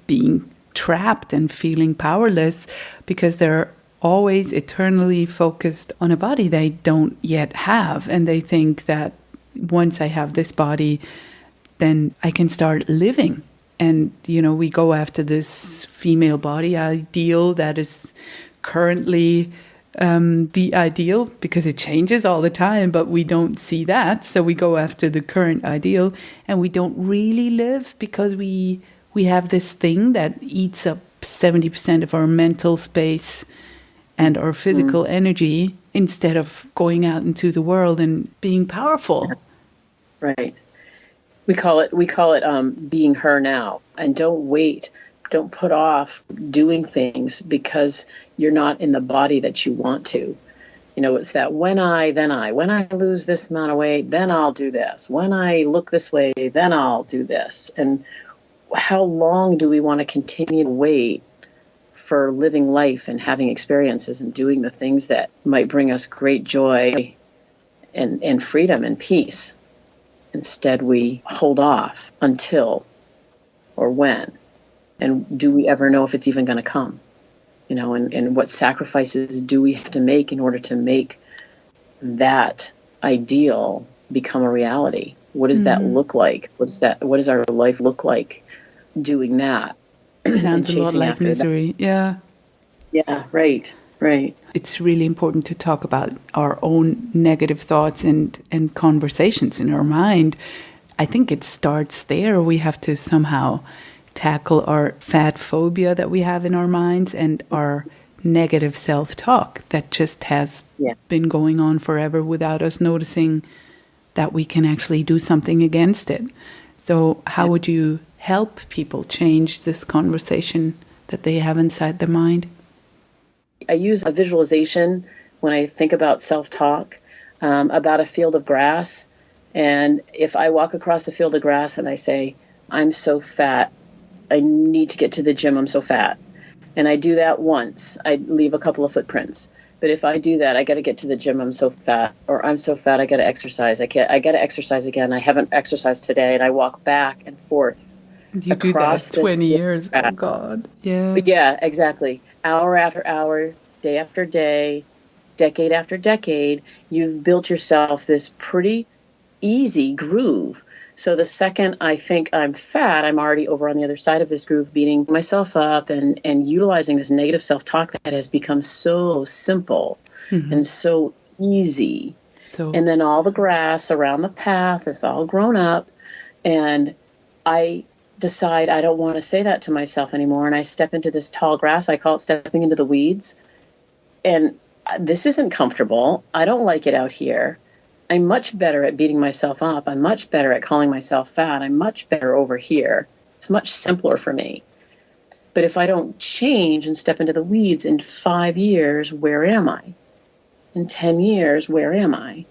being trapped and feeling powerless because they're always eternally focused on a body they don't yet have. And they think that once I have this body, then I can start living. And, you know, we go after this female body ideal that is currently the ideal because it changes all the time, but we don't see that. So we go after the current ideal and we don't really live because we have this thing that eats up 70% of our mental space and our physical energy instead of going out into the world and being powerful. Right. We call it being her now. And don't put off doing things because you're not in the body that you want to. You know, it's that when I lose this amount of weight, then I'll do this. When I look this way, then I'll do this. And how long do we want to continue to wait for living life and having experiences and doing the things that might bring us great joy and freedom and peace? Instead, we hold off until or when. And do we ever know if it's even going to come? You know, and what sacrifices do we have to make in order to make that ideal become a reality? What does that look like? What does our life look like doing that? It sounds a lot like misery. Yeah. Yeah, right. It's really important to talk about our own negative thoughts and conversations in our mind. I think it starts there. We have to somehow tackle our fat phobia that we have in our minds and our negative self-talk that just has been going on forever without us noticing that we can actually do something against it. So how would you help people change this conversation that they have inside their mind? I use a visualization when I think about self-talk, about a field of grass. And if I walk across a field of grass and I say, I'm so fat, I need to get to the gym, I'm so fat. And I do that once, I leave a couple of footprints. But if I do that, I got to get to the gym, I'm so fat. Or I'm so fat, I got to exercise. I got to exercise again. I haven't exercised today. And I walk back and forth. You do that 20 years. Oh, God. Yeah. But yeah, exactly. Hour after hour, day after day, decade after decade, you've built yourself this pretty easy groove. So the second I think I'm fat, I'm already over on the other side of this groove, beating myself up and utilizing this negative self-talk that has become so simple and so easy. So, And then all the grass around the path is all grown up, and I decide I don't want to say that to myself anymore, and I step into this tall grass. I call it stepping into the weeds. And this isn't comfortable. I don't like it out here. I'm much better at beating myself up. I'm much better at calling myself fat. I'm much better over here. It's much simpler for me. But if I don't change and step into the weeds, in 5 years, where am I? In 10 years, where am I?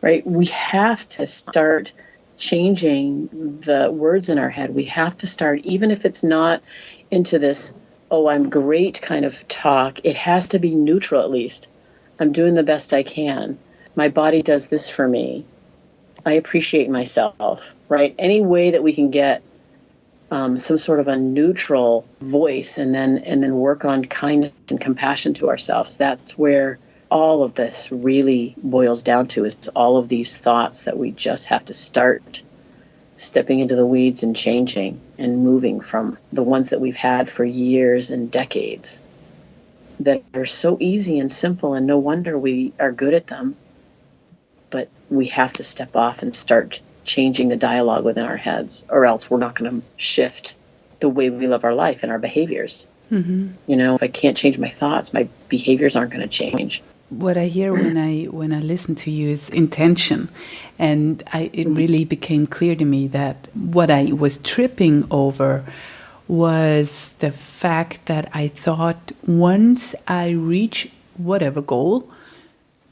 Right? We have to start changing the words in our head. We have to start, even if it's not into this, oh, I'm great kind of talk. It has to be neutral at least. I'm doing the best I can. My body does this for me. I appreciate myself, right? Any way that we can get some sort of a neutral voice and then work on kindness and compassion to ourselves. That's where all of this really boils down to, is all of these thoughts that we just have to start stepping into the weeds and changing and moving from the ones that we've had for years and decades that are so easy and simple, and no wonder we are good at them. But we have to step off and start changing the dialogue within our heads, or else we're not going to shift the way we live our life and our behaviors. You know, if I can't change my thoughts, my behaviors aren't going to change. what I hear when I listen to you is intention, and it really became clear to me that what I was tripping over was the fact that I thought once I reach whatever goal,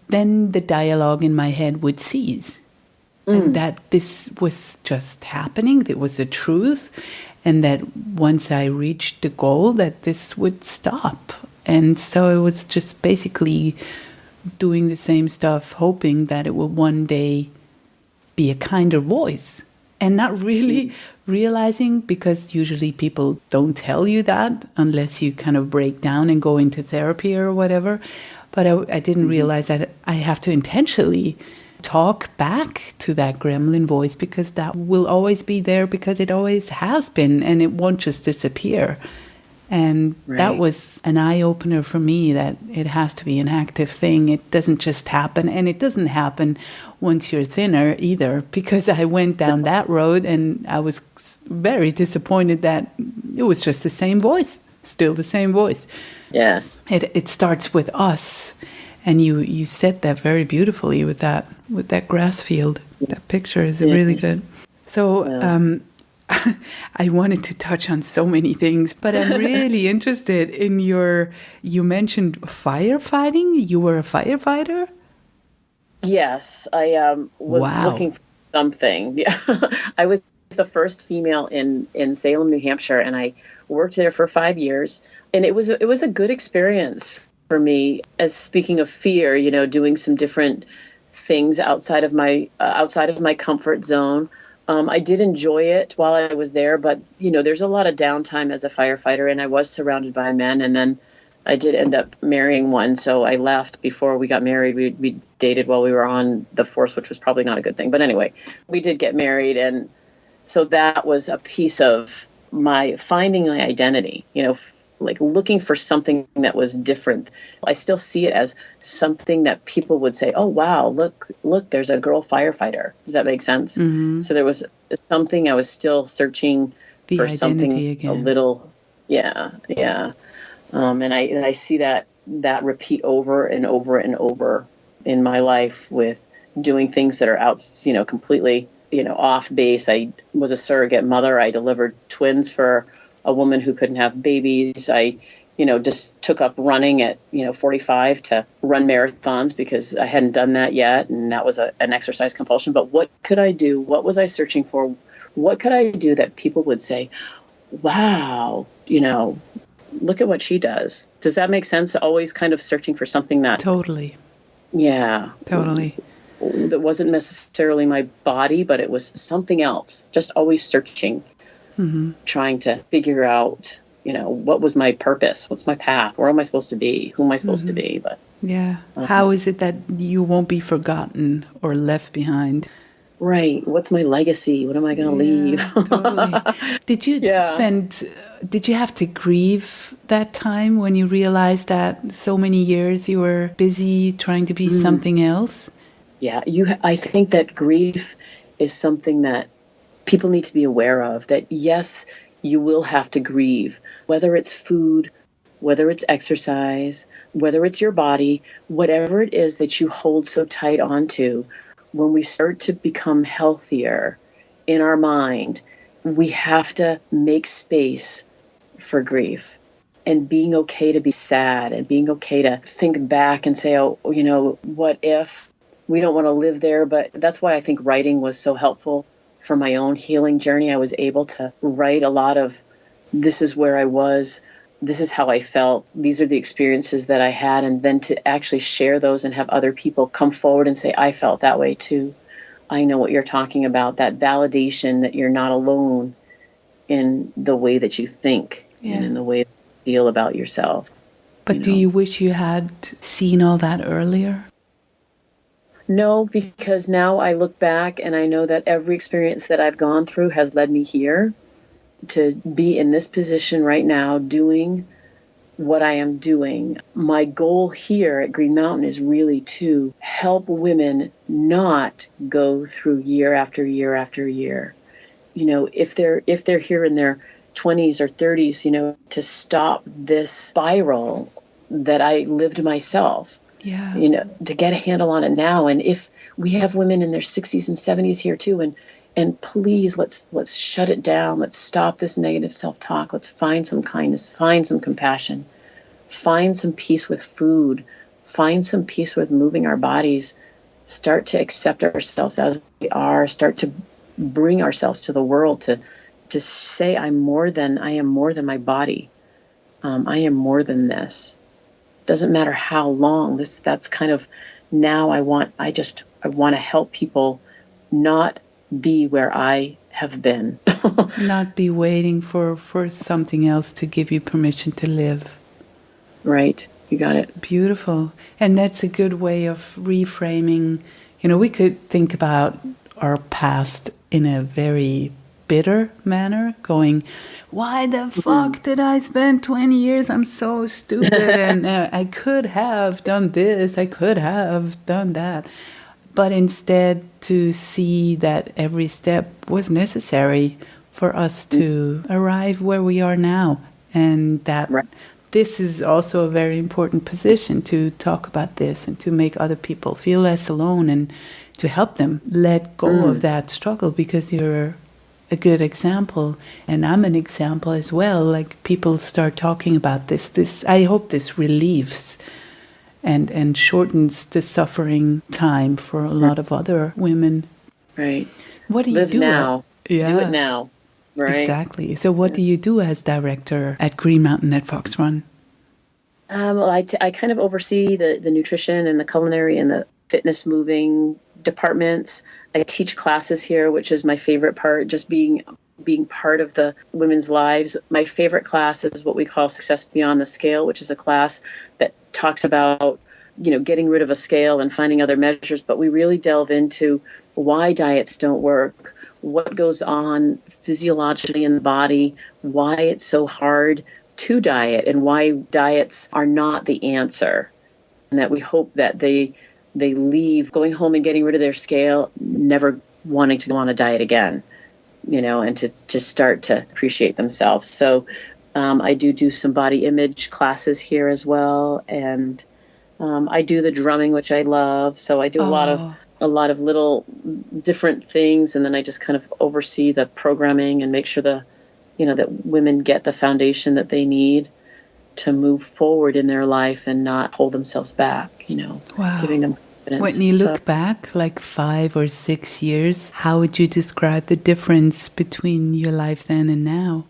then the dialogue in my head would cease, and that this was just happening. It was the truth, and that once I reached the goal, that this would stop. And so it was just basically doing the same stuff, hoping that it would one day be a kinder voice, and not really realizing, because usually people don't tell you that unless you kind of break down and go into therapy or whatever. But I didn't realize that I have to intentionally talk back to that gremlin voice, because that will always be there, because it always has been, and it won't just disappear. And that was an eye-opener for me, that it has to be an active thing. It doesn't just happen. And it doesn't happen once you're thinner either, because I went down that road and I was very disappointed that it was just the same voice, still the same voice. Yeah. It starts with us. And you said that very beautifully with that grass field. That picture is really good. So I wanted to touch on so many things, but I'm really interested in you mentioned firefighting. You were a firefighter? Yes, I was looking for something. Yeah. I was the first female in Salem, New Hampshire, and I worked there for 5 years. And it was a good experience for me. As speaking of fear, you know, doing some different things outside of my comfort zone. I did enjoy it while I was there, but, you know, there's a lot of downtime as a firefighter, and I was surrounded by men, and then I did end up marrying one, so I left before we got married. We dated while we were on the force, which was probably not a good thing. But anyway, we did get married, and so that was a piece of my finding my identity, you know, like looking for something that was different. I still see it as something that people would say, oh, wow, look, there's a girl firefighter. Does that make sense? Mm-hmm. So there was something I was still searching for, something again. A little, yeah. And I see that repeat over and over and over in my life with doing things that are out, you know, completely, you know, off base. I was a surrogate mother. I delivered twins for a woman who couldn't have babies. I, you know, just took up running at, 45 to run marathons because I hadn't done that yet. And that was an exercise compulsion. But what could I do? What was I searching for? What could I do that people would say, wow, you know, look at what she does. Does that make sense? Always kind of searching for something that... Totally. Yeah. Totally. That wasn't necessarily my body, but it was something else. Just always searching. Mm-hmm. Trying to figure out, you know, what was my purpose? What's my path? Where am I supposed to be? Who am I supposed to be? But yeah. How is it that you won't be forgotten or left behind? Right. What's my legacy? What am I going to leave? Totally. Did you did you have to grieve that time when you realized that so many years you were busy trying to be something else? Yeah. I think that grief is something that people need to be aware of, that yes, you will have to grieve, whether it's food, whether it's exercise, whether it's your body, whatever it is that you hold so tight onto. When we start to become healthier in our mind, we have to make space for grief and being okay to be sad and being okay to think back and say, oh, what if? We don't want to live there. But that's why I think writing was so helpful for my own healing journey. I was able to write a lot of, this is where I was, this is how I felt, these are the experiences that I had, and then to actually share those and have other people come forward and say, I felt that way too. I know what you're talking about, that validation that you're not alone in the way that you think and in the way that you feel about yourself. But do you wish you had seen all that earlier? No, because now I look back and I know that every experience that I've gone through has led me here to be in this position right now doing what I am doing. My goal here at Green Mountain is really to help women not go through year after year after year. If they're here in their 20s or 30s, to stop this spiral that I lived myself. Yeah. To get a handle on it now. And if we have women in their 60s and 70s here too, and please, let's shut it down. Let's stop this negative self-talk. Let's find some kindness, find some compassion, find some peace with food, find some peace with moving our bodies, start to accept ourselves as we are, start to bring ourselves to the world, to say, I am more than my body. I am more than this. Doesn't matter how long. That's kind of now I want to help people not be where I have been. Not be waiting for something else to give you permission to live. Right. You got it. Beautiful. And that's a good way of reframing. We could think about our past in a very bitter manner, going, why the fuck did I spend 20 years? I'm so stupid. And I could have done this. I could have done that. But instead to see that every step was necessary for us to arrive where we are now. And that this is also a very important position to talk about this and to make other people feel less alone and to help them let go of that struggle, because you're a good example and I'm an example as well. Like, people start talking about this I hope this relieves and shortens the suffering time for a lot of other women. Right. What do you Live do now? Yeah. Do it now. Right. Exactly. So what do you do as director at Green Mountain at Fox Run? Well, I kind of oversee the nutrition and the culinary and the fitness moving departments. I teach classes here, which is my favorite part, just being part of the women's lives. My favorite class is what we call Success Beyond the Scale, which is a class that talks about, getting rid of a scale and finding other measures. But we really delve into why diets don't work, what goes on physiologically in the body, why it's so hard to diet, and why diets are not the answer. And that we hope that they leave going home and getting rid of their scale, never wanting to go on a diet again, and to start to appreciate themselves. So I do some body image classes here as well. And I do the drumming, which I love. So I do a lot of little different things. And then I just kind of oversee the programming and make sure that women get the foundation that they need to move forward in their life and not hold themselves back, giving them confidence. When you look back like 5 or 6 years, how would you describe the difference between your life then and now?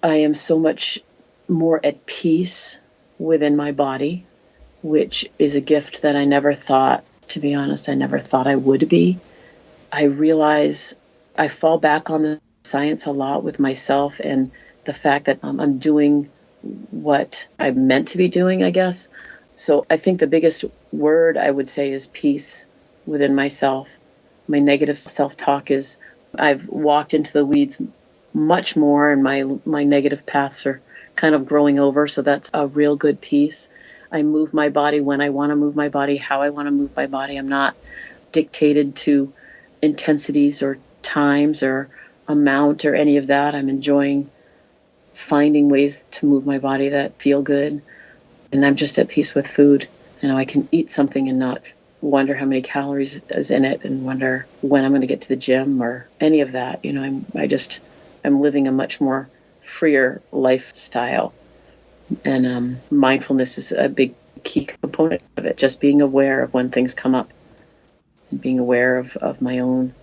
I am so much more at peace within my body, which is a gift that I never thought, to be honest, I never thought I would be. I realize I fall back on the science a lot with myself and the fact that I'm doing what I'm meant to be doing, I guess. So I think the biggest word I would say is peace within myself, My negative self-talk is, I've walked into the weeds much more, and my negative paths are kind of growing over. So that's a real good piece. I move my body when I want to move my body, how I want to move my body. I'm not dictated to intensities or times or amount or any of that. I'm enjoying finding ways to move my body that feel good. And I'm just at peace with food. I can eat something and not wonder how many calories is in it and wonder when I'm going to get to the gym or any of that. I'm living a much more freer lifestyle. And mindfulness is a big key component of it. Just being aware of when things come up and being aware of my own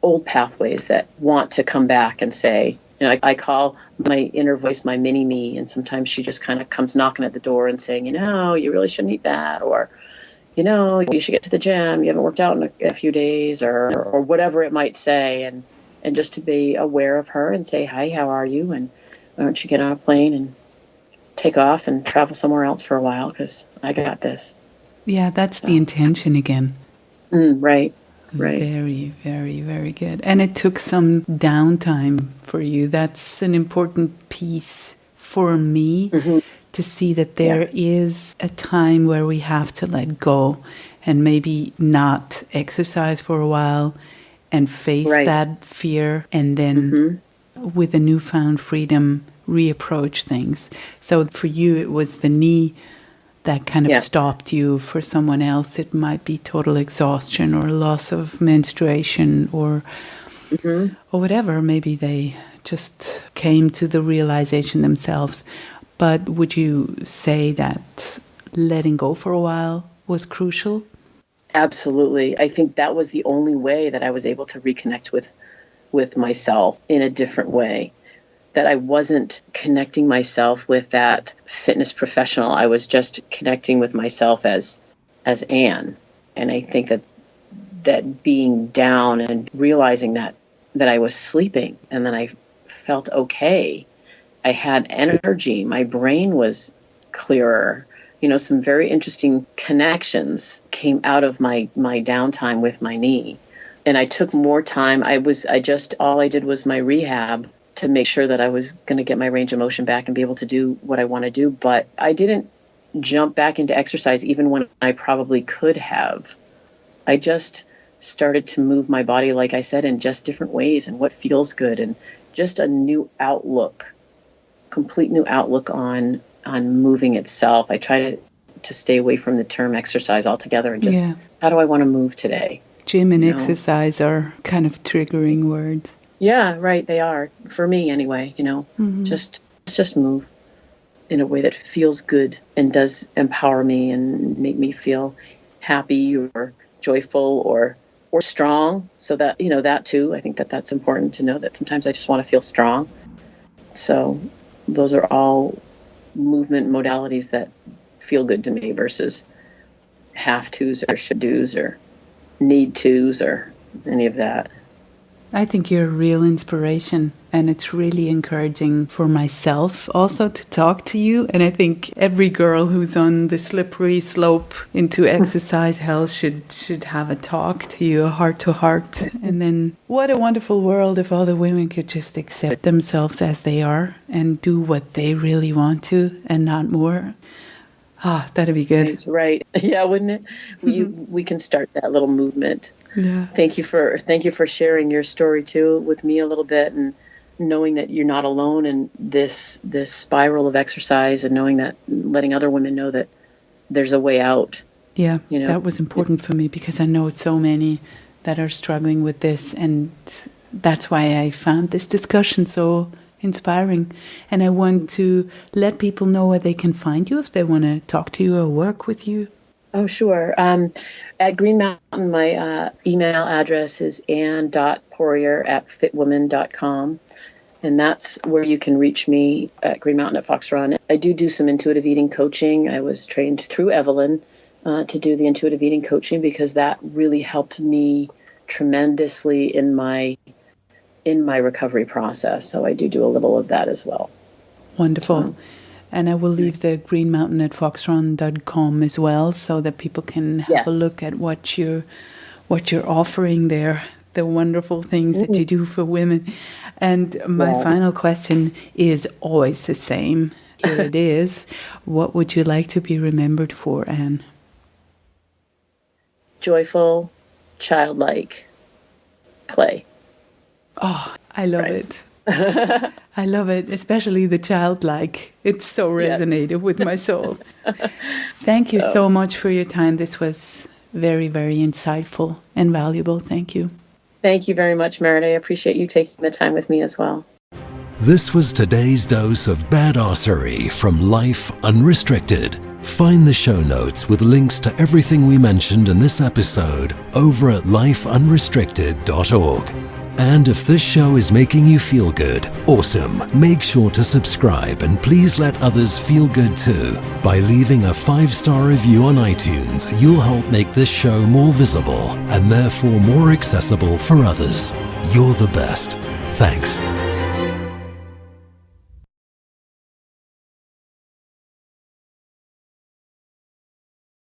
old pathways that want to come back and say, I call my inner voice my mini me, and sometimes she just kind of comes knocking at the door and saying, you really shouldn't eat that, or, you should get to the gym, you haven't worked out in a few days, or whatever it might say, and just to be aware of her and say, hi, how are you, and why don't you get on a plane and take off and travel somewhere else for a while, because I got this. Yeah, that's the intention again. Right. Very, very, very good. And it took some downtime for you. That's an important piece for me, to see that there is a time where we have to let go and maybe not exercise for a while and face that fear, and then with a newfound freedom reapproach things. So for you, it was the knee that kind of stopped you. For someone else, it might be total exhaustion or loss of menstruation or whatever. Maybe they just came to the realization themselves. But would you say that letting go for a while was crucial? Absolutely. I think that was the only way that I was able to reconnect with myself in a different way. That I wasn't connecting myself with that fitness professional. I was just connecting with myself as Anne. And I think that being down and realizing that I was sleeping and then I felt okay. I had energy. My brain was clearer. Some very interesting connections came out of my downtime with my knee. And I took more time. All I did was my rehab to make sure that I was going to get my range of motion back and be able to do what I want to do. But I didn't jump back into exercise even when I probably could have. I just started to move my body, like I said, in just different ways and what feels good, and just a new outlook, complete new outlook on moving itself. I try to stay away from the term exercise altogether and just, how do I want to move today? Gym and exercise are kind of triggering words. Yeah, right. They are, for me anyway, just move in a way that feels good and does empower me and make me feel happy or joyful or strong. So that, that too, I think that's important to know, that sometimes I just want to feel strong. So those are all movement modalities that feel good to me versus have tos or should dos or need tos or any of that. I think you're a real inspiration, and it's really encouraging for myself also to talk to you. And I think every girl who's on the slippery slope into exercise hell should have a talk to you, heart to heart. And then what a wonderful world if all the women could just accept themselves as they are and do what they really want to and not more. That'd be good. Right. Yeah, wouldn't it? We can start that little movement. Yeah. Thank you for sharing your story too with me a little bit, and knowing that you're not alone in this spiral of exercise, and knowing that, letting other women know that there's a way out. Yeah, that was important for me, because I know so many that are struggling with this, and that's why I found this discussion so inspiring. And I want to let people know where they can find you if they want to talk to you or work with you. Oh, sure. At Green Mountain, my email address is ann.poirier@fitwoman.com. And that's where you can reach me at Green Mountain at Fox Run. I do some intuitive eating coaching. I was trained through Evelyn to do the intuitive eating coaching, because that really helped me tremendously in my recovery process. So I do a little of that as well. Wonderful. And I will leave the Green Mountain at foxrun.com as well, so that people can have a look at what you're what you're offering there, the wonderful things that you do for women. And my final question is always the same. Here it is. What would you like to be remembered for, Anne? Joyful, childlike play. Oh, I love it. I love it, especially the childlike. It so resonated with my soul. Thank you so much for your time. This was very, very insightful and valuable. Thank you. Thank you very much, Merit. I appreciate you taking the time with me as well. This was today's dose of badassery from Life Unrestricted. Find the show notes with links to everything we mentioned in this episode over at lifeunrestricted.org. And if this show is making you feel good, awesome, make sure to subscribe and please let others feel good too. By leaving a 5-star review on iTunes, you'll help make this show more visible and therefore more accessible for others. You're the best. Thanks.